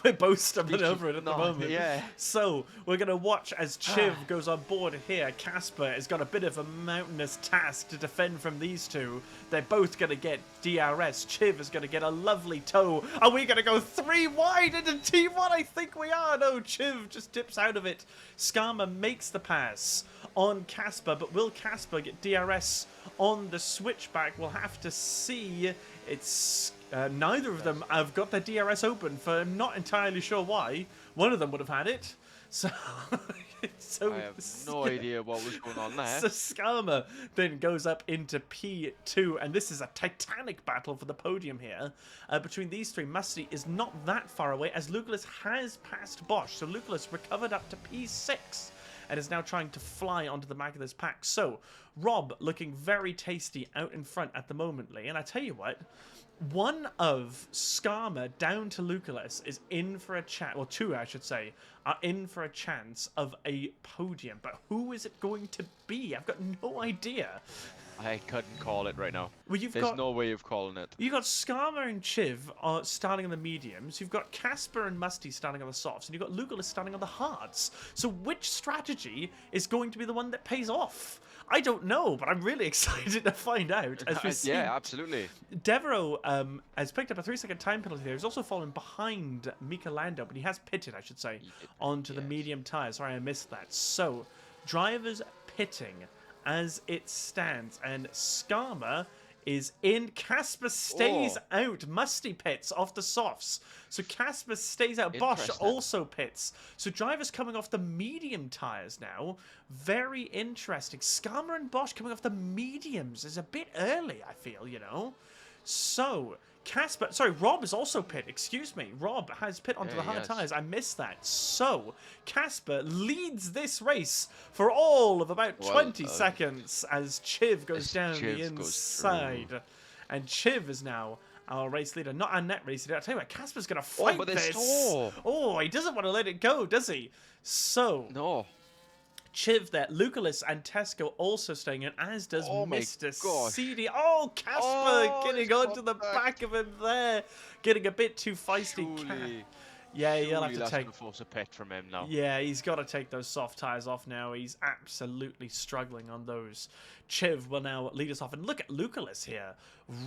We're both stumbling over it at the moment. Yeah. So we're going to watch as Chiv goes on board here. Casper has got a bit of a mountainous task to defend from these two. They're both going to get DRS. Chiv is going to get a lovely tow. Are we going to go 3 wide into T1? I think we are. No, Chiv just dips out of it. Skarma makes the pass on Casper, but will Casper get DRS on the switchback? We'll have to see. It's neither of them have got their DRS open for not entirely sure why. One of them would have had it. So, I have no idea what was going on there. So Skarma then goes up into P2, and this is a titanic battle for the podium here. Between these three, Musty is not that far away, as Lucullus has passed Bosch. So Lucullus recovered up to P6, and is now trying to fly onto the back of this pack. So, Rob looking very tasty out in front at the moment, Lee. And I tell you what, one of Skarma down to Lucullus is in for a chance, well, two, I should say, are in for a chance of a podium. But who is it going to be? I've got no idea. I couldn't call it right now. Well, There's no way of calling it. You've got Skarma and Chiv starting on the mediums. You've got Casper and Musty starting on the softs. And you've got Lucullus starting on the hards. So which strategy is going to be the one that pays off? I don't know, but I'm really excited to find out. As we see, yeah, absolutely. Devereaux has picked up a 3-second time penalty there. He's also fallen behind Mika Lando, but he has pitted, I should say, onto the medium tyres. Sorry, I missed that. So, drivers pitting as it stands, and Skarma is in. Casper stays out. Musty pits off the softs. So Casper stays out. Bosch also pits. So drivers coming off the medium tyres now. Very interesting. Skarma and Bosch coming off the mediums is a bit early, I feel, you know. So Casper, sorry, Rob is also pit. Excuse me. Rob has pit onto the hard tyres. I missed that. So Casper leads this race for all of about 20 seconds as Chiv goes down the inside. And Chiv is now our race leader, not our net race leader. I tell you what, Casper's going to fight this. Oh, he doesn't want to let it go, does he? So... No. Chiv there, Lucullus and Txsco also staying in, as does Mr. CD. Oh, Casper getting onto the back of him there, getting a bit too feisty. Yeah, he'll have to take. Force a pit from him now. Yeah, he's got to take those soft tyres off now. He's absolutely struggling on those. Chiv will now lead us off, and look at Lucullus here,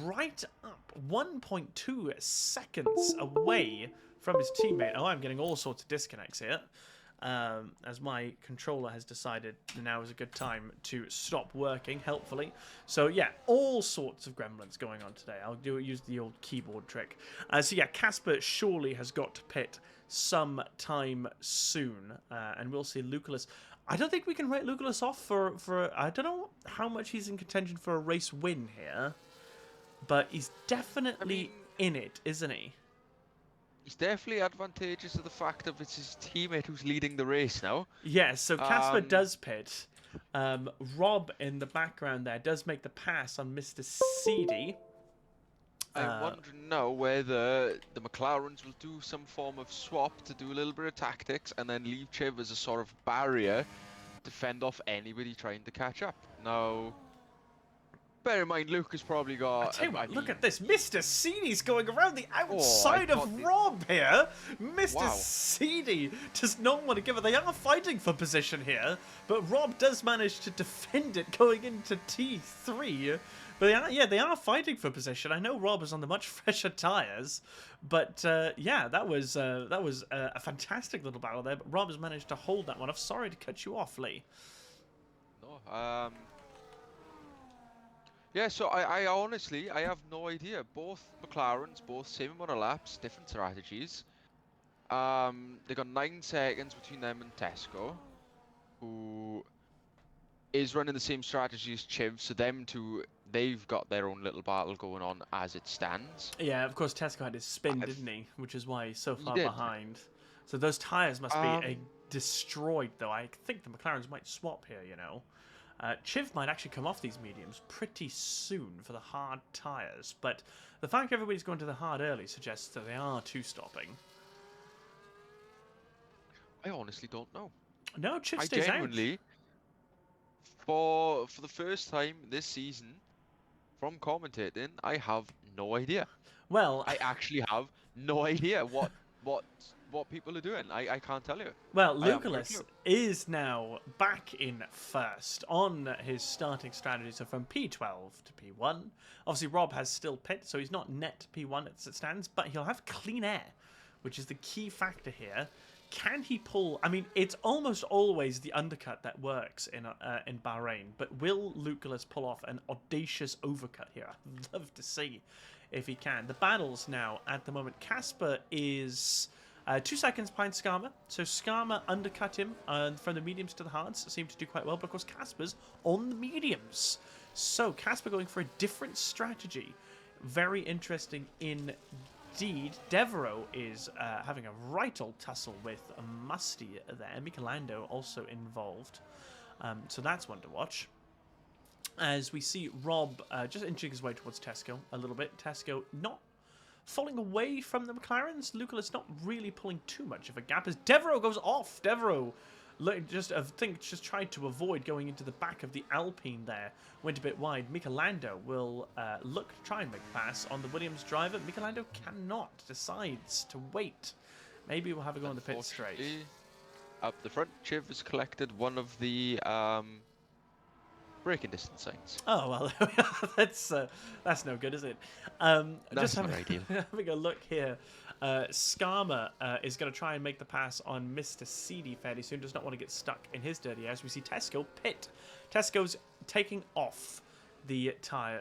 right up 1.2 seconds away from his teammate. Oh, I'm getting all sorts of disconnects here. As my controller has decided now is a good time to stop working, helpfully. So yeah, all sorts of gremlins going on today. I'll use the old keyboard trick. So yeah, Casper surely has got to pit sometime soon, and we'll see Lucullus. I don't think we can rate Lucullus off for I don't know how much he's in contention for a race win here, but he's definitely in it, isn't he? He's definitely advantageous to the fact that it's his teammate who's leading the race now. Yes, so Casper does pit. Rob in the background there does make the pass on Mr. CD. I wonder now whether the McLarens will do some form of swap to do a little bit of tactics and then leave Chiv as a sort of barrier to fend off anybody trying to catch up. Now... bear in mind, Luke has probably got... I tell you what, look at this. Mr. CD's going around the outside of Rob here. Mr. CD does not want to give it. They are fighting for position here, but Rob does manage to defend it going into T3. But they are fighting for position. I know Rob is on the much fresher tyres, but yeah, that was a fantastic little battle there. But Rob has managed to hold that one off. Sorry to cut you off, Lee. No, yeah, so I honestly, I have no idea. Both McLarens, both same amount of laps, different strategies. They got 9 seconds between them and Txsco, who is running the same strategy as Chiv. So them two, they've got their own little battle going on as it stands. Yeah, of course Txsco had his spin, didn't he? Which is why he's so far behind. So those tyres must be destroyed, though. I think the McLarens might swap here, you know. Chiv might actually come off these mediums pretty soon for the hard tyres, but the fact everybody's going to the hard early suggests that they are two-stopping. I honestly don't know. No, Chiv stays genuinely, for the first time this season, from commentating, I have no idea. Well, I actually have no idea what people are doing. I can't tell you. Well, Lucullus is now back in first on his starting strategy. So from P12 to P1. Obviously, Rob has still pit, so he's not net P1 as it stands, but he'll have clean air, which is the key factor here. Can he pull... I mean, it's almost always the undercut that works in Bahrain, but will Lucullus pull off an audacious overcut here? I'd love to see if he can. The battles now, at the moment, Casper is... 2 seconds behind Skarma. So Skarma undercut him from the mediums to the hards. Seemed to do quite well, but of course Casper's on the mediums. So Casper going for a different strategy. Very interesting indeed. Devereaux is having a right old tussle with Musty there. Michelando also involved. So that's one to watch. As we see Rob just inching his way towards Txsco a little bit. Txsco not falling away from the McLarens. Lucalis not really pulling too much of a gap as Devereaux goes off. Devereaux just tried to avoid going into the back of the Alpine there. Went a bit wide. Michelando will look to try and make a pass on the Williams driver. Michelando cannot. Decides to wait. Maybe we'll have a go on the pit straight. Up the front, Chiv has collected one of the braking distance signs. Oh well, that's no good, is it? That's not ideal. Having a look here, Skarma is going to try and make the pass on Mr. Seedy fairly soon. Does not want to get stuck in his dirty ass. We see Txsco pit. Txsco's taking off the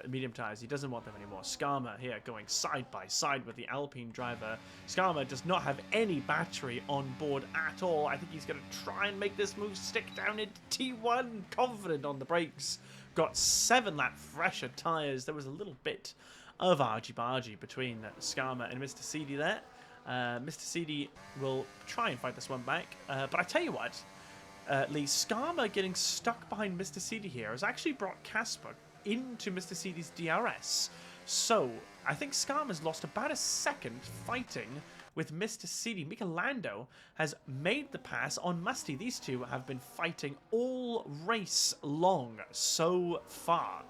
medium tires. He doesn't want them anymore. Skarma here going side by side with the Alpine driver. Skarma does not have any battery on board at all. I think he's going to try and make this move stick down into T1. Confident on the brakes. Got 7-lap fresher tires. There was a little bit of argy-bargy between Skarma and Mr. Seedy there. Mr. Seedy will try and fight this one back. But I tell you what, Lee, Skarma getting stuck behind Mr. Seedy here has actually brought Casper into Mr. Seedy's DRS. So, I think Skarma's lost about a second fighting with Mr. Seedy. Michelando has made the pass on Musty. These two have been fighting all race long so far.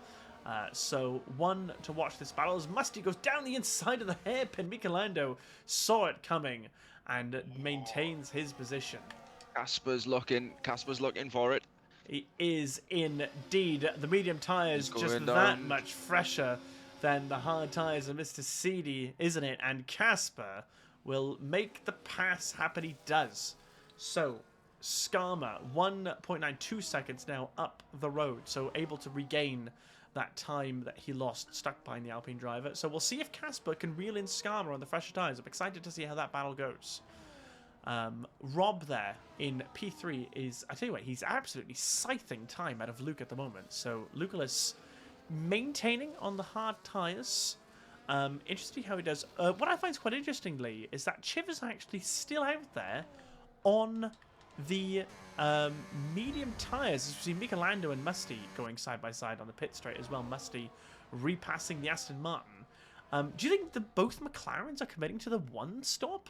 So, one to watch this battle as Musty goes down the inside of the hairpin. Michelando saw it coming and maintains his position. Casper's looking for it. He is indeed. The medium tyres just that much fresher than the hard tyres of Mr. Seedy, isn't it? And Casper will make the pass happen. He does. So, Skarma, 1.92 seconds now up the road. So, able to regain that time that he lost stuck behind the Alpine driver. So, we'll see if Casper can reel in Skarma on the fresher tyres. I'm excited to see how that battle goes. Rob there in P3 is, I tell you what, he's absolutely scything time out of Luke at the moment. So Lucalis maintaining on the hard tyres. Interesting how he does. What I find is quite interestingly is that Chiv is actually still out there on the medium tyres. As we see Michelando and Musty going side by side on the pit straight as well. Musty repassing the Aston Martin. Do you think that both McLarens are committing to the one stop?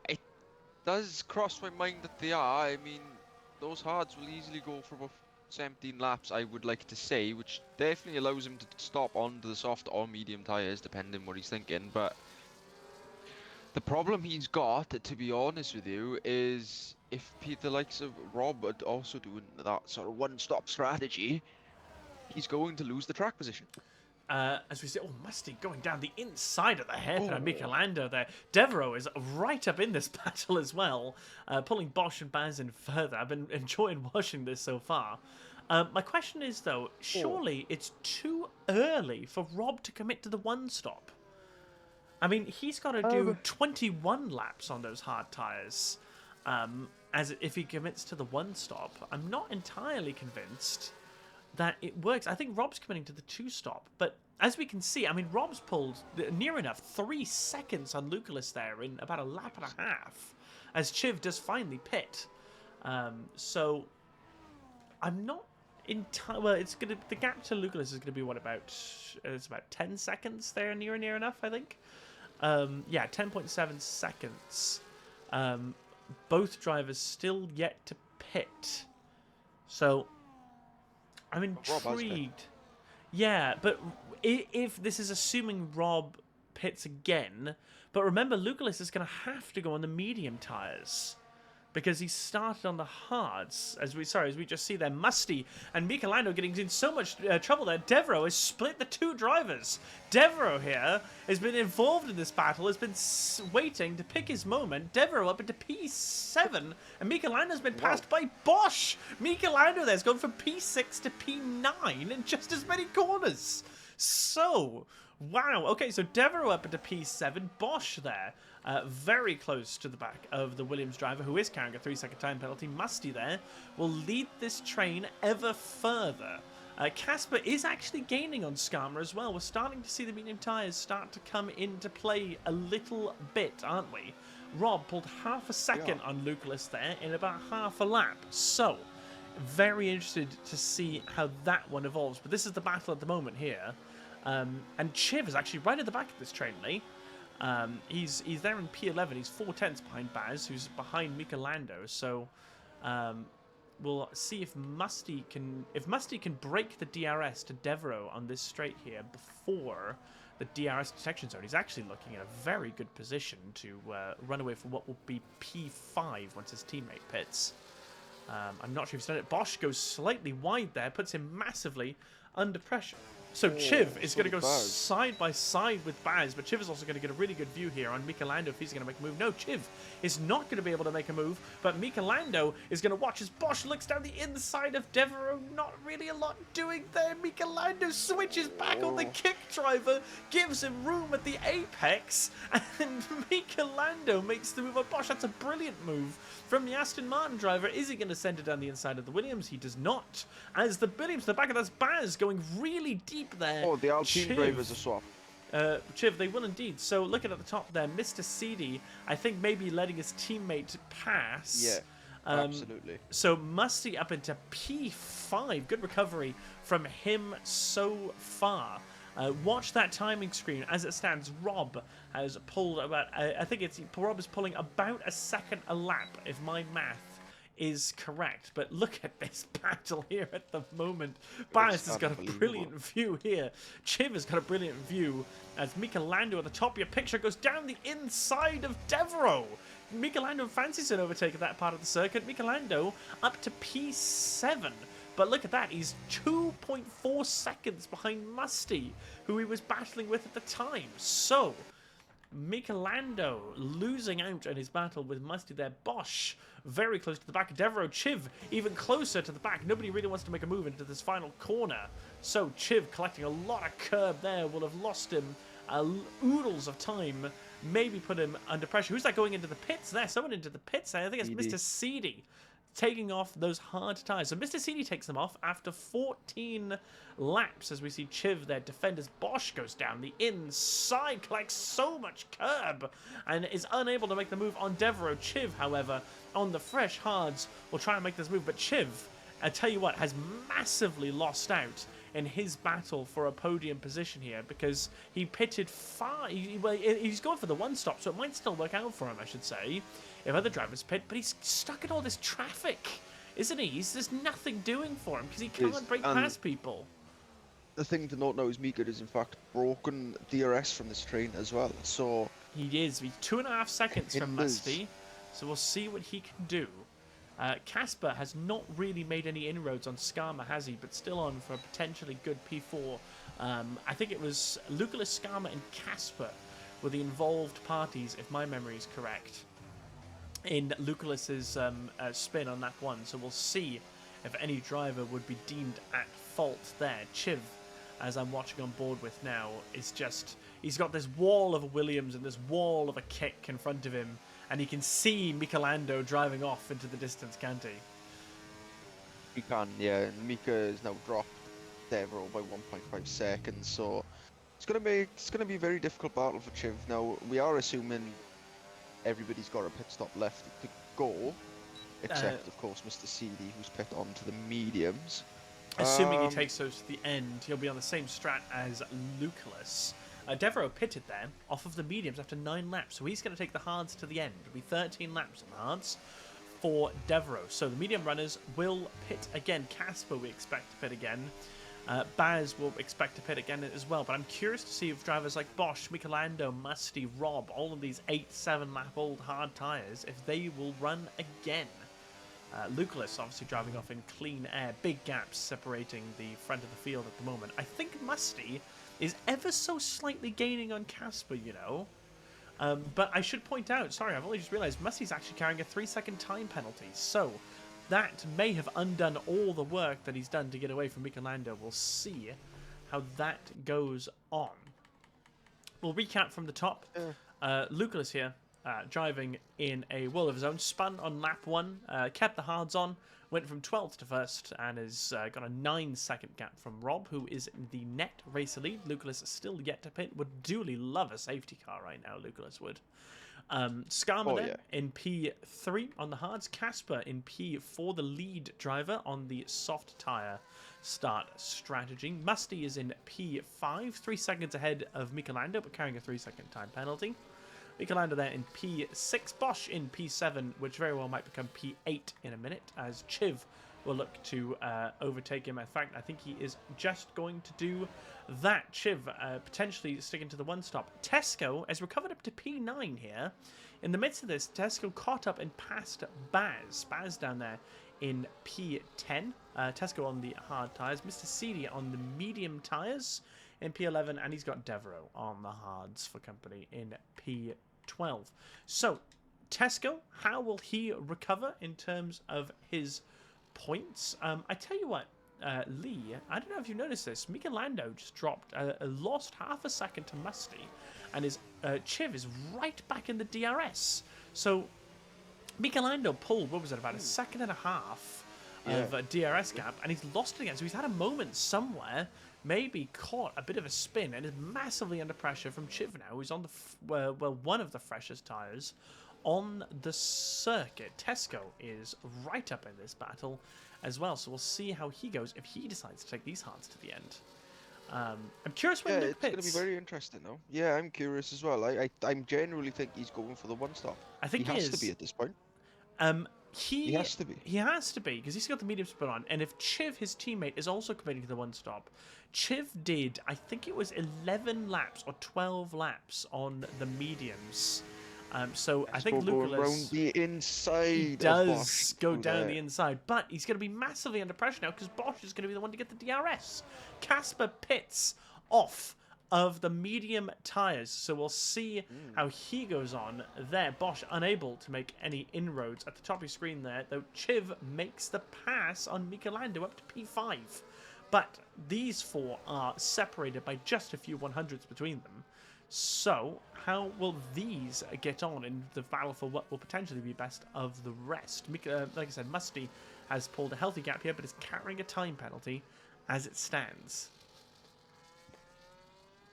It does cross my mind that they are. I mean, those hards will easily go for about 17 laps, I would like to say, which definitely allows him to stop onto the soft or medium tyres, depending what he's thinking. But the problem he's got, to be honest with you, is if the likes of Rob are also doing that sort of one-stop strategy, he's going to lose the track position. As we see, Musty going down the inside of the hairpin of Michelando there. Devereaux is right up in this battle as well, pulling Bosch and Baz in further. I've been enjoying watching this so far. My question is, though, surely it's too early for Rob to commit to the one-stop. I mean, he's got to do 21 laps on those hard tyres. As if he commits to the one-stop, I'm not entirely convinced that it works. I think Rob's committing to the two-stop, but as we can see, I mean, Rob's pulled near enough 3 seconds on Lucalis there in about a lap and a half, as Chiv does finally pit. So I'm not entirely. Well, it's gonna, the gap to Lucalis is gonna be what, about it's about 10 seconds there, near enough, I think. Yeah, 10.7 seconds. Both drivers still yet to pit, so I'm intrigued. Yeah, but if this is assuming Rob pits again, but remember, Lucalis is going to have to go on the medium tyres because he started on the hards. As we just see there, Musty and Michelando getting in so much trouble there. Devereaux has split the two drivers. Devereaux here has been involved in this battle, has been waiting to pick his moment. Devereaux up into P7, and Michelando's been passed by Bosch. Michelando there's gone from P6 to P9 in just as many corners. So, wow. Okay, so Devereaux up into P7. Bosch there, very close to the back of the Williams driver, who is carrying a 3-second time penalty. Musty there will lead this train ever further. Casper is actually gaining on Skarma as well. We're starting to see the medium tyres start to come into play a little bit, aren't we? Rob pulled half a second on Lucalis there in about half a lap. So, very interested to see how that one evolves. But this is the battle at the moment here. And Chiv is actually right at the back of this train, Lee. He's there in P11. He's 4/10 behind Baz, who's behind Michelando. So we'll see if Musty can break the DRS to Devereaux on this straight here before the DRS detection zone. He's actually looking in a very good position to run away from what will be P5 once his teammate pits. I'm not sure if he's done it. Bosch goes slightly wide there, puts him massively under pressure. So Chiv is going to go side by side with Baz, but Chiv is also going to get a really good view here on Michelando if he's going to make a move. No, Chiv is not going to be able to make a move, but Michelando is going to watch as Bosch looks down the inside of Devereaux. Not really a lot doing there. Michelando switches back on the kick driver, gives him room at the apex, and Michelando makes the move on Bosch. That's a brilliant move from the Aston Martin driver. Is he going to send it down the inside of the Williams? He does not. As the Williams, the back of that's Baz going really deep there. Oh, the Alpine drivers are swap. Chiv, they will indeed. So looking at the top there, Mr. Seedy, I think maybe letting his teammate pass. Yeah, absolutely. So Musty up into P5. Good recovery from him so far. Watch that timing screen as it stands. Rob has pulled about, Rob is pulling about a second a lap, if my math is correct. But look at this battle here at the moment. Bias has got a brilliant view here. Chiv has got a brilliant view as Michelando at the top of your picture goes down the inside of Devereaux. Michelando fancies an overtake at that part of the circuit. Michelando up to P7. But look at that, he's 2.4 seconds behind Musty, who he was battling with at the time. So, Michelando losing out in his battle with Musty there. Bosch very close to the back. Devereaux, Chiv even closer to the back. Nobody really wants to make a move into this final corner. So Chiv collecting a lot of curb there. Will have lost him oodles of time. Maybe put him under pressure. Who's that going into the pits there? Someone into the pits there. I think it's Mr. Seedy taking off those hard tires. So Mr. Seedy takes them off after 14 laps as we see Chiv there defend as Bosch goes down the inside, collects so much curb and is unable to make the move on Devereaux. Chiv, however, on the fresh hards will try and make this move, but Chiv, I tell you what, has massively lost out in his battle for a podium position here because he pitted far. He's going for the one stop, so it might still work out for him, I should say, if other drivers pit, but he's stuck in all this traffic, isn't he? There's nothing doing for him because he can't break past people. The thing to note now is Mika has in fact broken DRS from this train as well, so... He is. He's 2.5 seconds from Musty, so we'll see what he can do. Casper has not really made any inroads on Skarma, has he? But still on for a potentially good P4. I think it was Lucalis, Skarma, and Casper were the involved parties, if my memory is correct, in Lucalis's spin on lap 1. So we'll see if any driver would be deemed at fault there. Chiv, as I'm watching on board with now, is just... He's got this wall of a Williams and this wall of a kick in front of him. And he can see Michelando driving off into the distance, can't he? He can, yeah. And Mika has now dropped Devereaux by 1.5 seconds, so it's gonna be a very difficult battle for Chiv. Now we are assuming everybody's got a pit stop left to go, except of course Mr. Seedy, who's pit onto the mediums. Assuming he takes those to the end, he'll be on the same strat as Lucalis. Devereaux pitted there off of the mediums after 9 laps, so he's going to take the hards to the end. It'll be 13 laps on the hards for Devereaux. So the medium runners will pit again. Casper we expect to pit again. Baz will expect to pit again as well. But I'm curious to see if drivers like Bosch, Michelando, Musty, Rob, all of these 8-7 lap old hard tyres, if they will run again. Lucalis obviously driving off in clean air. Big gaps separating the front of the field at the moment. I think Musty is ever so slightly gaining on Casper, you know. But I should point out, sorry, I've only just realised Musty's actually carrying a 3-second time penalty. So that may have undone all the work that he's done to get away from Michelando. We'll see how that goes on. We'll recap from the top. Lucalis here, driving in a world of his own, spun on lap 1, kept the hards on, went from 12th to 1st, and has got a 9-second gap from Rob, who is in the net racer lead. Lucalis is still yet to pit. Would duly love a safety car right now, Lucalis would. Skarma in P3 on the hards. Casper in P4, the lead driver on the soft tyre start strategy. Musty is in P5, 3 seconds ahead of Michelando, but carrying a 3-second time penalty. Michelando there in P6, Bosch in P7, which very well might become P8 in a minute, as Chiv will look to overtake him. In fact, I think he is just going to do that. Chiv potentially sticking to the one stop. Txsco has recovered up to P9 here. In the midst of this, Txsco caught up and passed Baz. Baz down there in P10. Txsco on the hard tyres. Mr. Seedy on the medium tyres in P11. And he's got Devereaux on the hards for company in P12. So, Txsco, how will he recover in terms of his points? I tell you what, Lee, I don't know if you noticed this. Michelando just dropped, lost half a second to Musty, and his Chiv is right back in the DRS. So Michelando pulled, what was it, about a second and a half of a DRS gap, and he's lost it again. So he's had a moment somewhere, maybe caught a bit of a spin, and is massively under pressure from Chiv now, who's on the one of the freshest tyres on the circuit. Txsco is right up in this battle as well, so we'll see how he goes if he decides to take these hards to the end. I'm curious when Luke pits. It's going to be very interesting, though. Yeah, I'm curious as well. I genuinely think he's going for the one stop. I think he has to be at this point. He has to be. He has to be, because he's got the medium split on. And if Chiv, his teammate, is also committing to the one stop, Chiv did, I think it was 11 laps or 12 laps on the mediums. So I think Lucalis around the inside. He does go down the inside, but he's going to be massively under pressure now because Bosch is going to be the one to get the DRS. Casper pits off of the medium tyres, so we'll see how he goes on there. Bosch unable to make any inroads at the top of your screen there, though Chiv makes the pass on Michelando up to P5. But these four are separated by just a few 100s between them. So, how will these get on in the battle for what will potentially be best of the rest? Like I said, Musty has pulled a healthy gap here, but is carrying a time penalty as it stands.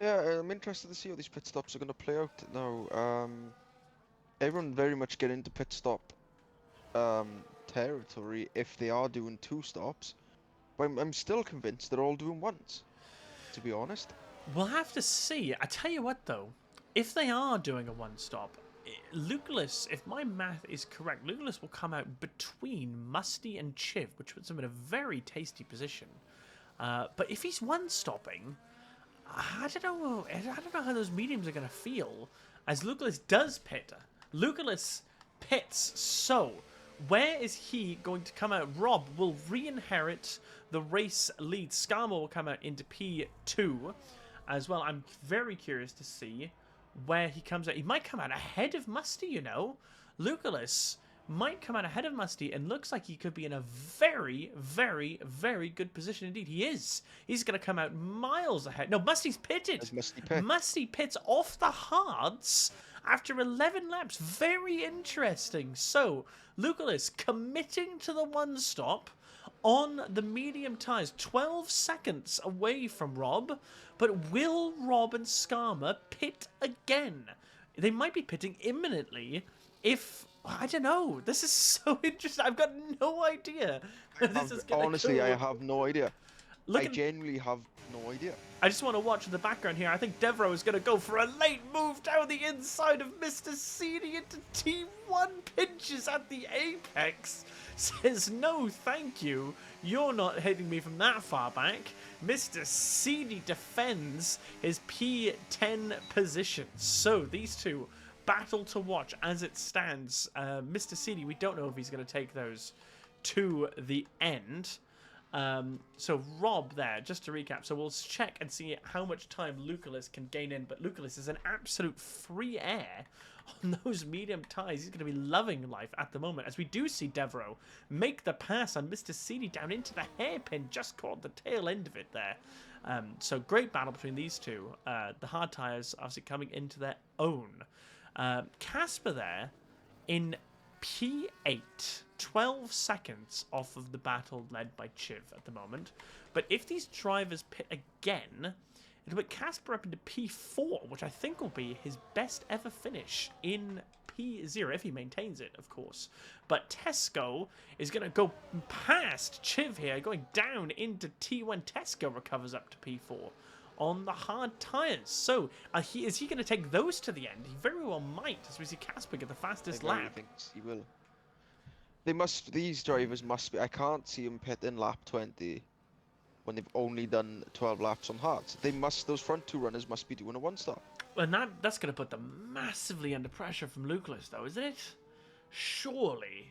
Yeah, I'm interested to see how these pit stops are going to play out now. Everyone very much get into pit stop territory if they are doing 2 stops. But I'm still convinced they're all doing ones, to be honest. We'll have to see. I tell you what, though, if they are doing a one-stop, Lucalis, if my math is correct, Lucalis will come out between Musty and Chiv, which puts him in a very tasty position. But if he's one-stopping, I don't know how those mediums are going to feel, as Lucalis does pit. Lucalis pits, so where is he going to come out? Rob will re-inherit the race lead. Skarma will come out into P2 as well. I'm very curious to see where he comes out. He might come out ahead of Musty, you know. Lucalis might come out ahead of Musty and looks like he could be in a very, very, very good position indeed. He is. He's going to come out miles ahead. No, Musty's pitted. Musty pits off the hards after 11 laps. Very interesting. So, Lucalis committing to the one stop on the medium tyres, 12 seconds away from Rob. But will Rob and Skarma pit again? They might be pitting imminently if... I don't know. This is so interesting. I've got no idea. Honestly, I have no idea. I genuinely have no idea. I just want to watch in the background here. I think Devereaux is going to go for a late move down the inside of Mr. Seedy into T1, pinches at the apex. Says, no, thank you. You're not hitting me from that far back. Mr. Seedy defends his P10 position. So these two battle to watch as it stands. Mr. Seedy, we don't know if he's going to take those to the end. So Rob there, just to recap. So we'll check and see how much time Lucalis can gain in. But Lucalis is an absolute free air on those medium ties. He's going to be loving life at the moment, as we do see Devereaux make the pass on Mr. Seedy down into the hairpin. Just caught the tail end of it there. So great battle between these two. The hard tires obviously coming into their own. Casper there in P8, 12 seconds off of the battle led by Chiv at the moment. But if these drivers pit again, it'll put Casper up into P4, which I think will be his best ever finish in P0, if he maintains it, of course. But Txsco is going to go past Chiv here, going down into T1. Txsco recovers up to P4 on the hard tyres. So, is he going to take those to the end? He very well might, as we see Casper get the fastest lap. I think he will. These drivers must be, I can't see him pitting lap 20 when they've only done 12 laps on hards. Those front two runners must be doing a one-stop. And that's going to put them massively under pressure from Lucalis, though, isn't it? Surely,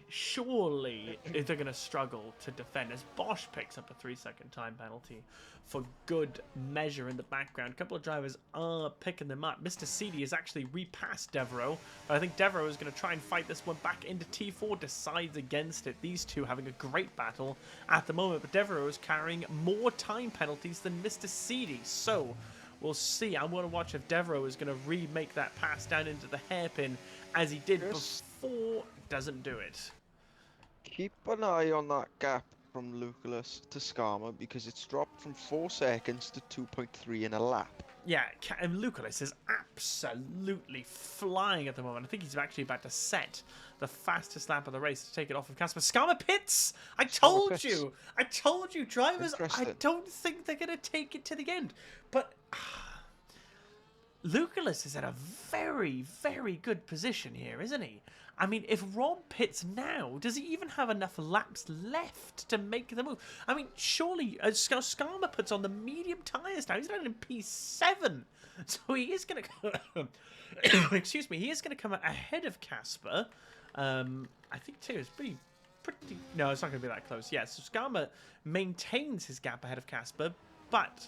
they're going to struggle to defend as Bosch picks up a 3-second time penalty for good measure in the background. A couple of drivers are picking them up. Mr. Seedy has actually repassed Devereaux, but I think Devereaux is going to try and fight this one back into T4, decides against it. These two having a great battle at the moment, but Devereaux is carrying more time penalties than Mr. Seedy, so we'll see. I want to watch if Devereaux is going to remake that pass down into the hairpin as he did before. Doesn't do it. Keep an eye on that gap from Lucalis to Skarma because it's dropped from 4 seconds to 2.3 in a lap. Yeah, and Lucalis is absolutely flying at the moment. I think he's actually about to set the fastest lap of the race to take it off of Casper. Skarma pits! I told you, drivers, I don't think they're going to take it to the end. But Lucalis is at a very, very good position here, isn't he? I mean, if Rob pits now, does he even have enough laps left to make the move? I mean, surely Skarma puts on the medium tyres now. He's down in P7. So he is going to... excuse me. He is going to come ahead of Casper. I think, too, it's pretty... No, it's not going to be that close. Yeah, so Skarma maintains his gap ahead of Casper, but...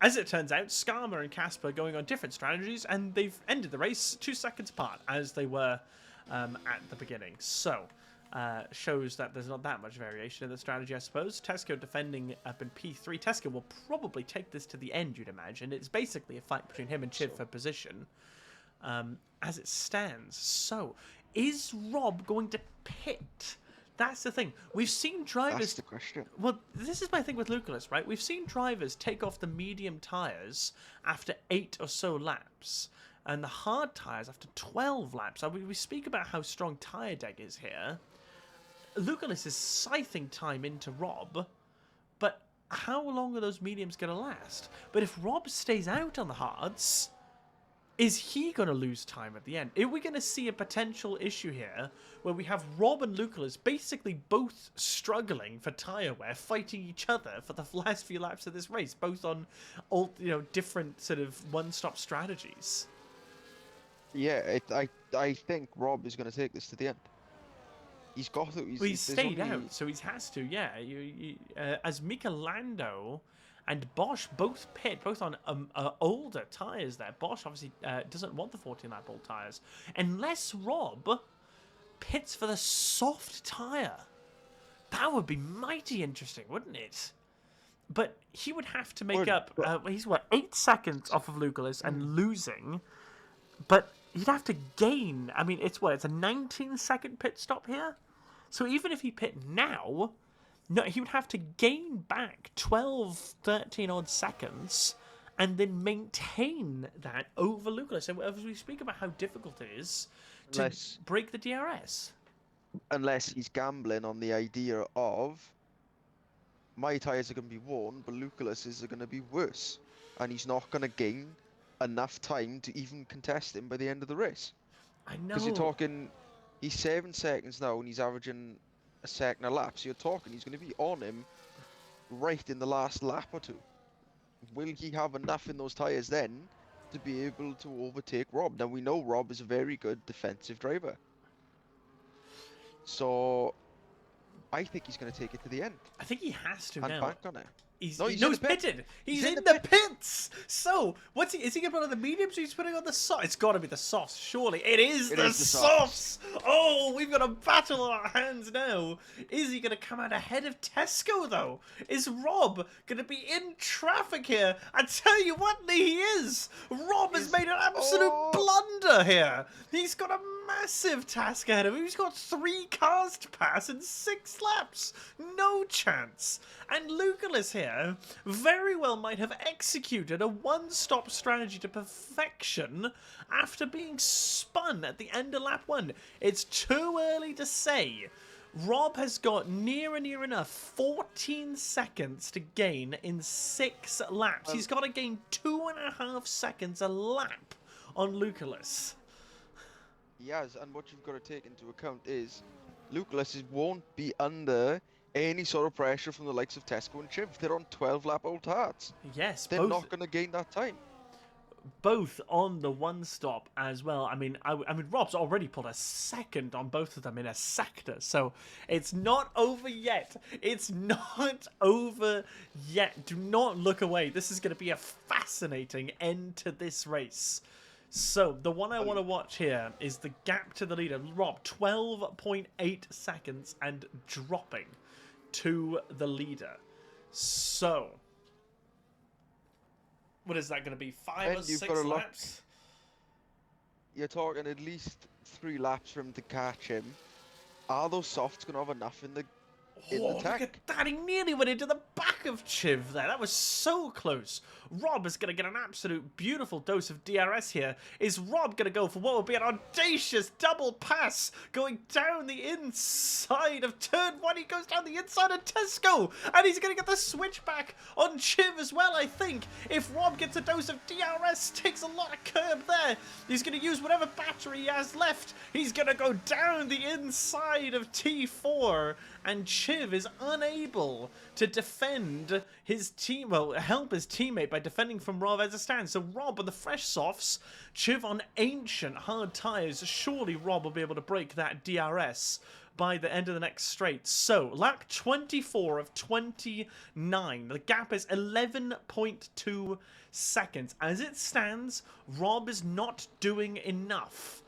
as it turns out, Skarma and Casper going on different strategies, and they've ended the race 2 seconds apart, as they were at the beginning. So, shows that there's not that much variation in the strategy, I suppose. Txsco defending up in P3. Txsco will probably take this to the end, you'd imagine. It's basically a fight between him and Chiv for position, as it stands. So, is Rob going to pit? That's the thing. We've seen drivers... That's the question. Well, this is my thing with Lucalis, right? We've seen drivers take off the medium tyres after 8 or so laps, and the hard tyres after 12 laps. We speak about how strong tyre deck is here. Lucalis is scything time into Rob, but how long are those mediums going to last? But if Rob stays out on the hards... is he going to lose time at the end? Are we going to see a potential issue here where we have Rob and Lucalis basically both struggling for tyre wear, fighting each other for the last few laps of this race, both on all, different sort of one-stop strategies? Yeah, I think Rob is going to take this to the end. He's got to. He's stayed out, so he has to. Yeah, as Mika Lando and Bosch both pit, both on older tyres there. Bosch obviously doesn't want the 14-lap old tyres. Unless Rob pits for the soft tyre. That would be mighty interesting, wouldn't it? But he would have to make up... he's, 8 seconds off of Lucalis and losing. But he'd have to gain... I mean, it's a 19-second pit stop here? So even if he pit now... No, he would have to gain back 12, 13 odd seconds and then maintain that over Lucalis. So as we speak about how difficult it is to break the DRS. Unless he's gambling on the idea of my tyres are going to be worn, but Lucalis are going to be worse. And he's not going to gain enough time to even contest him by the end of the race. I know. Because you're talking, he's 7 seconds now and he's averaging a second a lap, so you're talking he's going to be on him right in the last lap or two. Will he have enough in those tyres then to be able to overtake Rob? Now we know Rob is a very good defensive driver, so I think he's going to take it to the end. I think he has to and now. bank on it. He's No, he's no, in he's the pit. pitted. He's He's in the pits. So, is he going to put on the mediums or he's putting on the softs? It's got to be the softs, surely. It is the softs. Oh, we've got a battle on our hands now. Is he going to come out ahead of Txsco, though? Is Rob going to be in traffic here? I tell you what, Lee, he is. Rob has made an absolute blunder here. He's got a massive task ahead of him. He's got 3 cars to pass in 6 laps. No chance. And Lucalis here very well might have executed a one-stop strategy to perfection after being spun at the end of lap 1. It's too early to say. Rob has got near enough 14 seconds to gain in 6 laps. He's got to gain 2.5 seconds a lap on Lucalis. Yes, and what you've got to take into account is Lucalis won't be under any sort of pressure from the likes of Txsco and Chiv. They're on 12-lap old tarts. Yes, they're not going to gain that time. Both on the one stop as well. I mean, Rob's already pulled a second on both of them in a sector, so it's not over yet. It's not over yet. Do not look away. This is going to be a fascinating end to this race. So, the one I want to watch here is the gap to the leader. Rob, 12.8 seconds and dropping to the leader. So, what is that going to be? 5 or 6 laps? You're talking at least 3 laps for him to catch him. Are those softs going to have enough in the Look at that. He nearly went into the back of Chiv there. That was so close. Rob is going to get an absolute beautiful dose of DRS here. Is Rob going to go for what will be an audacious double pass going down the inside of turn 1? He goes down the inside of Txsco, and he's going to get the switchback on Chiv as well, I think. If Rob gets a dose of DRS, takes a lot of curb there, he's going to use whatever battery he has left. He's going to go down the inside of T4, and Chiv is unable to defend his team, well, help his teammate by defending from Rob as it stands. So Rob on the fresh softs, Chiv on ancient hard tyres. Surely Rob will be able to break that DRS by the end of the next straight. So, lap 24 of 29. The gap is 11.2 seconds. As it stands, Rob is not doing enough.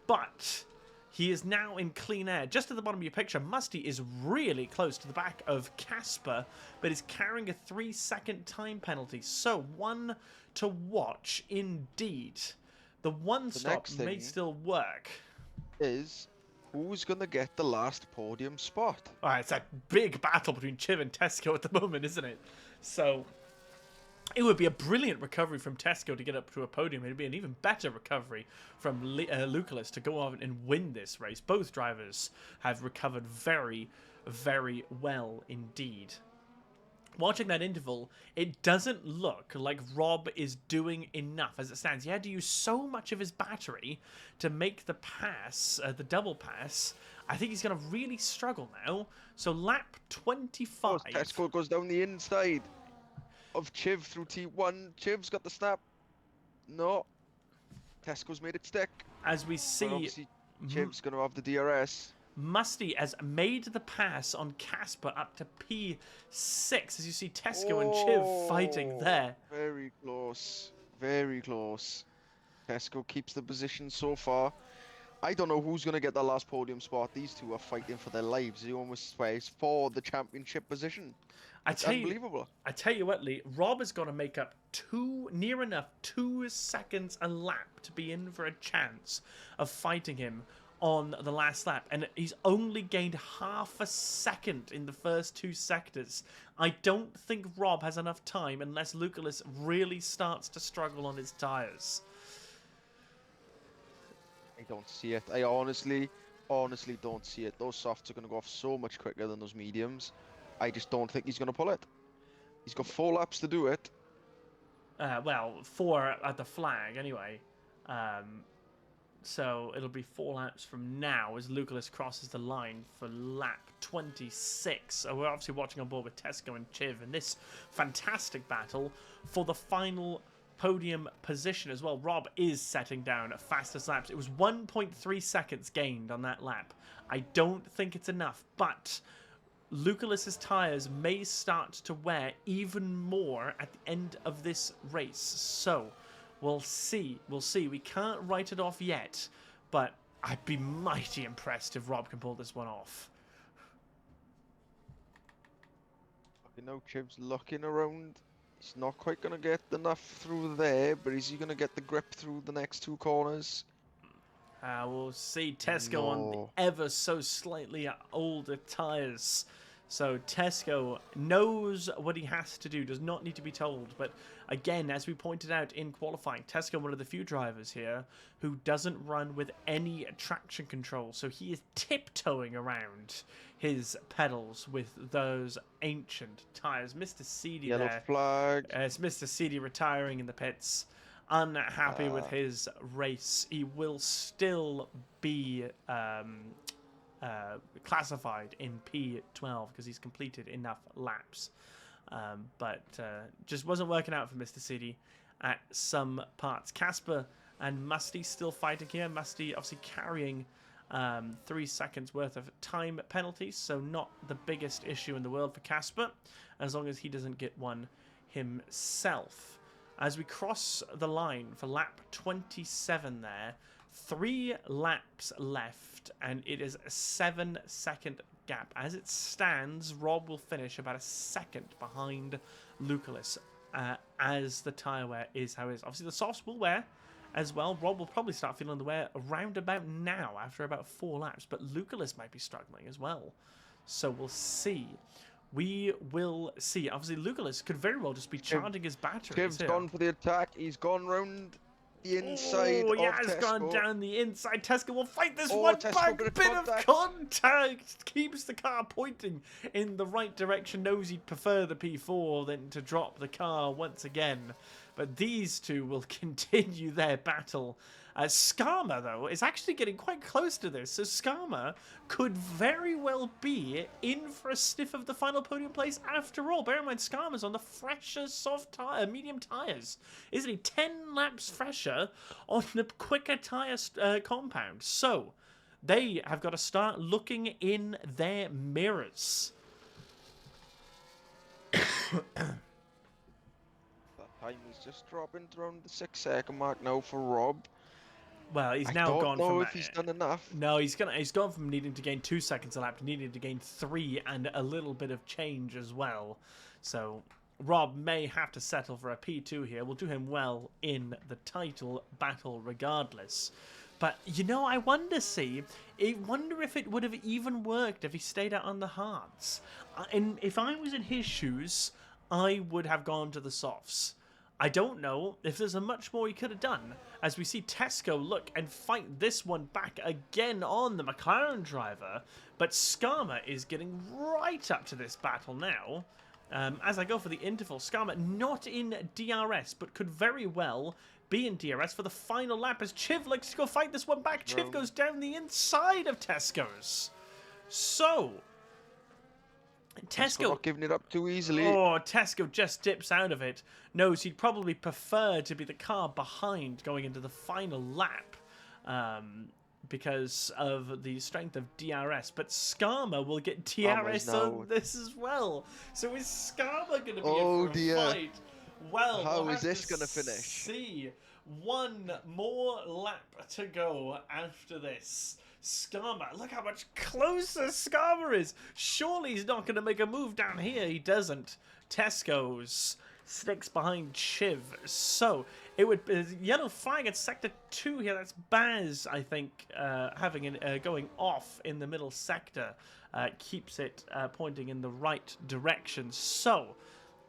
But he is now in clean air. Just at the bottom of your picture, Musty is really close to the back of Casper, but is carrying a 3-second time penalty. So, one to watch indeed. The one stop may still work. Is who's going to get the last podium spot? All right, it's a big battle between Chiv and Txsco at the moment, isn't it? So, it would be a brilliant recovery from Txsco to get up to a podium. It would be an even better recovery from Lucalis to go on and win this race. Both drivers have recovered very, very well indeed. Watching that interval, it doesn't look like Rob is doing enough as it stands. He had to use so much of his battery to make the pass, the double pass. I think he's going to really struggle now. So lap 25. Txsco goes down the inside of Chiv through T1. Chiv's got the snap. No. Txsco's made it stick. As we see, Chiv's going to have the DRS. Musty has made the pass on Casper up to P6. As you see Txsco and Chiv fighting there. Very close. Very close. Txsco keeps the position so far. I don't know who's going to get the last podium spot. These two are fighting for their lives. They almost face for the championship position. It's unbelievable. I tell you what, Lee, Rob has got to make up near enough 2 seconds a lap to be in for a chance of fighting him on the last lap, and he's only gained half a second in the first 2 sectors. I don't think Rob has enough time unless Lucalis really starts to struggle on his tyres. I don't see it. I honestly don't see it. Those softs are going to go off so much quicker than those mediums. I just don't think he's going to pull it. He's got 4 laps to do it. Well, 4 at the flag anyway. So it'll be 4 laps from now as Lucalis crosses the line for lap 26. So we're obviously watching on board with Txsco and Chiv in this fantastic battle for the final podium position as well. Rob is setting down fastest laps. It was 1.3 seconds gained on that lap. I don't think it's enough, but Lucalus's tyres may start to wear even more at the end of this race. So, we'll see. We'll see. We can't write it off yet, but I'd be mighty impressed if Rob can pull this one off. You know, Chiv's looking around. He's not quite going to get enough through there, but is he going to get the grip through the next two corners? We'll see. Txsco on the ever so slightly older tyres. So Txsco knows what he has to do, does not need to be told. But again, as we pointed out in qualifying, Txsco, one of the few drivers here who doesn't run with any traction control. So he is tiptoeing around his pedals with those ancient tyres. Mr. Seedy Yellow there. flag. It's Mr. Seedy retiring in the pits. Unhappy with his race. He will still be classified in P12 because he's completed enough laps. But just wasn't working out for Mr. Seedy at some parts. Casper and Musty still fighting here. Musty obviously carrying 3 seconds worth of time penalties, so not the biggest issue in the world for Casper, as long as he doesn't get one himself. As we cross the line for lap 27 there, 3 laps left, and it is a 7-second gap. As it stands, Rob will finish about a second behind Lucalis, as the tyre wear is how it is. Obviously, the softs will wear as well. Rob will probably start feeling the wear around about now, after about 4 laps, but Lucalis might be struggling as well. So we'll see. We will see. Obviously, Lucalis could very well just be charging his batteries. Chiv's gone for the attack. He's gone round the inside of Txsco. Has gone down the inside. Txsco will fight this one Txsco, back. bit Of contact. Keeps the car pointing in the right direction. Knows he'd prefer the P4 than to drop the car once again. But these two will continue their battle. Skarma, though, is actually getting quite close to this. So Skarma could very well be in for a sniff of the final podium place after all. Bear in mind, Skarma's on the fresher soft tire, medium tyres. Isn't he? 10 laps fresher on the quicker tyre compound. So they have got to start looking in their mirrors. Time is just dropping around the 6-second mark now for Rob. Well, he's now gone from... I don't know if he's done enough. No, he's gone from needing to gain 2 seconds a lap to needing to gain 3 and a little bit of change as well. So Rob may have to settle for a P2 here. We'll do him well in the title battle regardless. But, you know, I wonder if it would have even worked if he stayed out on the hards. And if I was in his shoes, I would have gone to the softs. I don't know if there's a much more he could have done, as we see Txsco look and fight this one back again on the McLaren driver, but Skarma is getting right up to this battle now. As I go for the interval, Skarma not in DRS, but could very well be in DRS for the final lap as Chiv likes to go fight this one back. Chiv goes down the inside of Txsco's. So... Txsco not giving it up too easily. Oh, Txsco just dips out of it. Knows he'd probably prefer to be the car behind going into the final lap because of the strength of DRS. But Skarma will get DRS on this as well. So is Skarma going to be in for a fight? Well, how is this going to finish? See, one more lap to go after this. Skarma, look how much closer Skarma is. Surely he's not going to make a move down here. He doesn't. Txsco's sticks behind Chiv. So it would be yellow flag at sector 2 here. That's Baz, I think, going off in the middle sector. Keeps it pointing in the right direction. So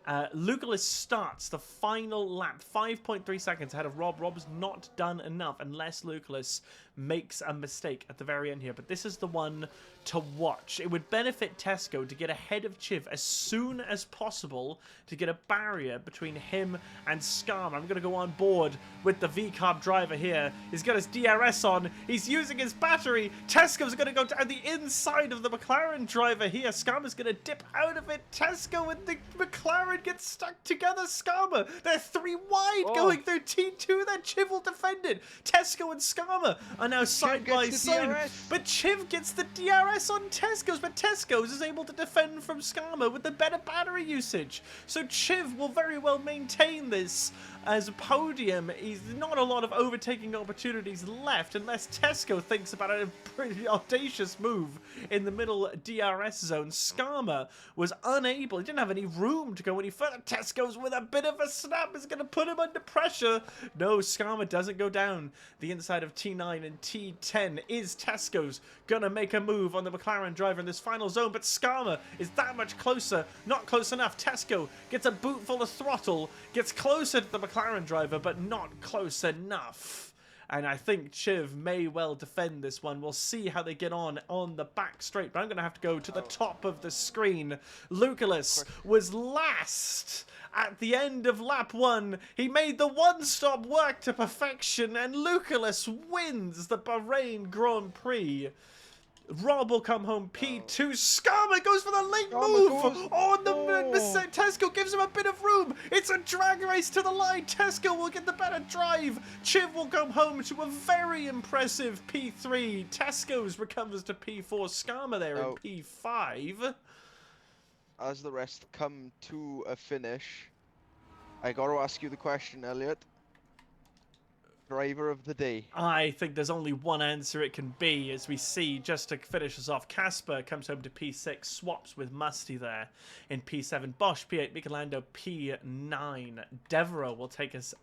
Lucalis starts the final lap, 5.3 seconds ahead of Rob. Rob's not done enough unless Lucalis makes a mistake at the very end here. But this is the one to watch. It would benefit Txsco to get ahead of Chiv as soon as possible to get a barrier between him and Skarma. I'm going to go on board with the VCarb driver here. He's got his DRS on. He's using his battery. Txsco's going to go down the inside of the McLaren driver here. Skarma's going to dip out of it. Txsco with the McLaren McLaren gets stuck together. Skarma, they're 3 wide going through T2. Then Chiv will defend it. Txsco and Skarma are now side by side. But Chiv gets the DRS on Txsco's, but Txsco's is able to defend from Skarma with the better battery usage. So Chiv will very well maintain this as a podium. He's not a lot of overtaking opportunities left unless Txsco thinks about a pretty audacious move in the middle DRS zone. Skarma was unable, he didn't have any room to go any further. Txsco's with a bit of a snap is going to put him under pressure. No, Skarma doesn't go down the inside of T9 and T10. Is Txsco's going to make a move on the McLaren driver in this final zone? But Skarma is that much closer. Not close enough. Txsco gets a boot full of throttle, gets closer to the McLaren driver, but not close enough. And I think Chiv may well defend this one. We'll see how they get on the back straight. But I'm going to have to go to the top of the screen. Lucullus was last at the end of lap 1. He made the one-stop work to perfection. And Lucullus wins the Bahrain Grand Prix. Rob will come home P2. Skarma goes for the late move. Txsco gives him a bit of room. It's a drag race to the line. Txsco will get the better drive. Chiv will come home to a very impressive P3. Txsco's recovers to P4. Skarma there in P5. As the rest come to a finish, I got to ask you the question, Elliot. Driver of the day. I think there's only one answer it can be, as we see, just to finish us off. Casper comes home to P6, swaps with Musty there in P7. Bosch P8, Michelando P9. Devereaux will take us,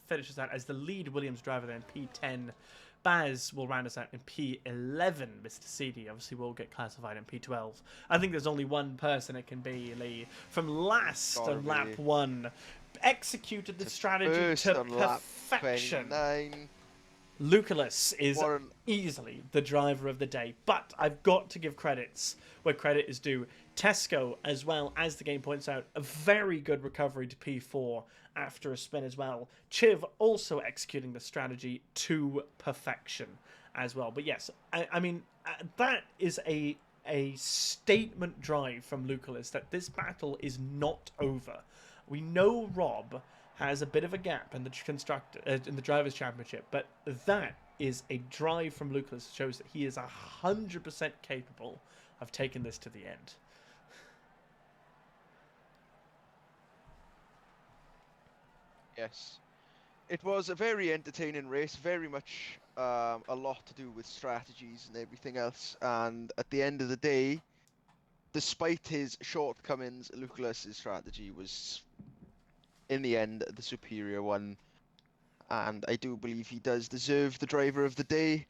finish us out as the lead Williams driver there in P10. Baz will round us out in P11. Mr. CD obviously will get classified in P12. I think there's only one person it can be, Lee. From last on lap 1. Executed the strategy to perfection. Lucullus is easily the driver of the day, but I've got to give credits where credit is due. Txsco, as well, as the game points out, a very good recovery to P4 after a spin as well. Chiv also executing the strategy to perfection as well. But yes, I mean, that is a statement drive from Lucullus that this battle is not over. We know Rob has a bit of a gap in the Drivers' Championship, but that is a drive from Lucullus that shows that he is 100% capable of taking this to the end. Yes. It was a very entertaining race, very much a lot to do with strategies and everything else, and at the end of the day, despite his shortcomings, Lucullus' strategy was, in the end, the superior one, and I do believe he does deserve the driver of the day.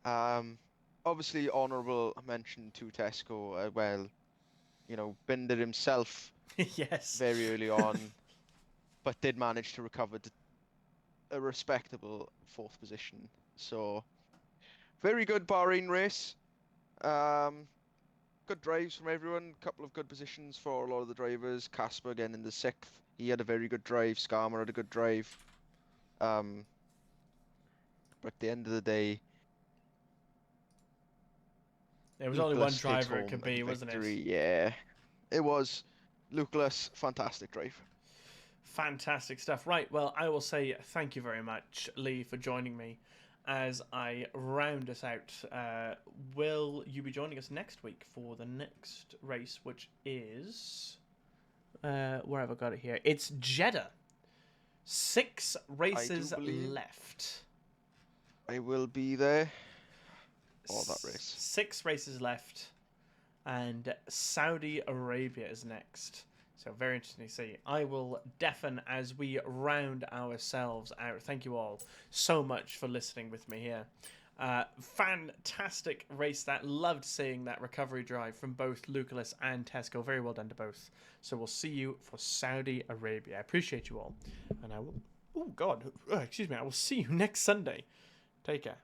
Obviously, honourable mention to Txsco. Well, you know, Binder himself, yes, very early on, but did manage to recover to a respectable 4th position. So, very good Bahrain race. Good drives from everyone. Couple of good positions for a lot of the drivers. Casper again in the 6th. He had a very good drive. Skarma had a good drive. But at the end of the day, there was only one driver it could be, wasn't it? Yeah, it was. Lucullus, fantastic drive. Fantastic stuff. Right, well, I will say thank you very much, Lee, for joining me as I round us out. Will you be joining us next week for the next race, which is... where have I got it here? It's Jeddah. 6 races left. I will be there for that race. 6 races left. And Saudi Arabia is next. So very interesting to see. I will deafen as we round ourselves out. Thank you all so much for listening with me here. Fantastic race that. Loved seeing that recovery drive from both Lucullus and Txsco. Very well done to both. So we'll see you for Saudi Arabia. I appreciate you all. And I will... Oh, God. Excuse me. I will see you next Sunday. Take care.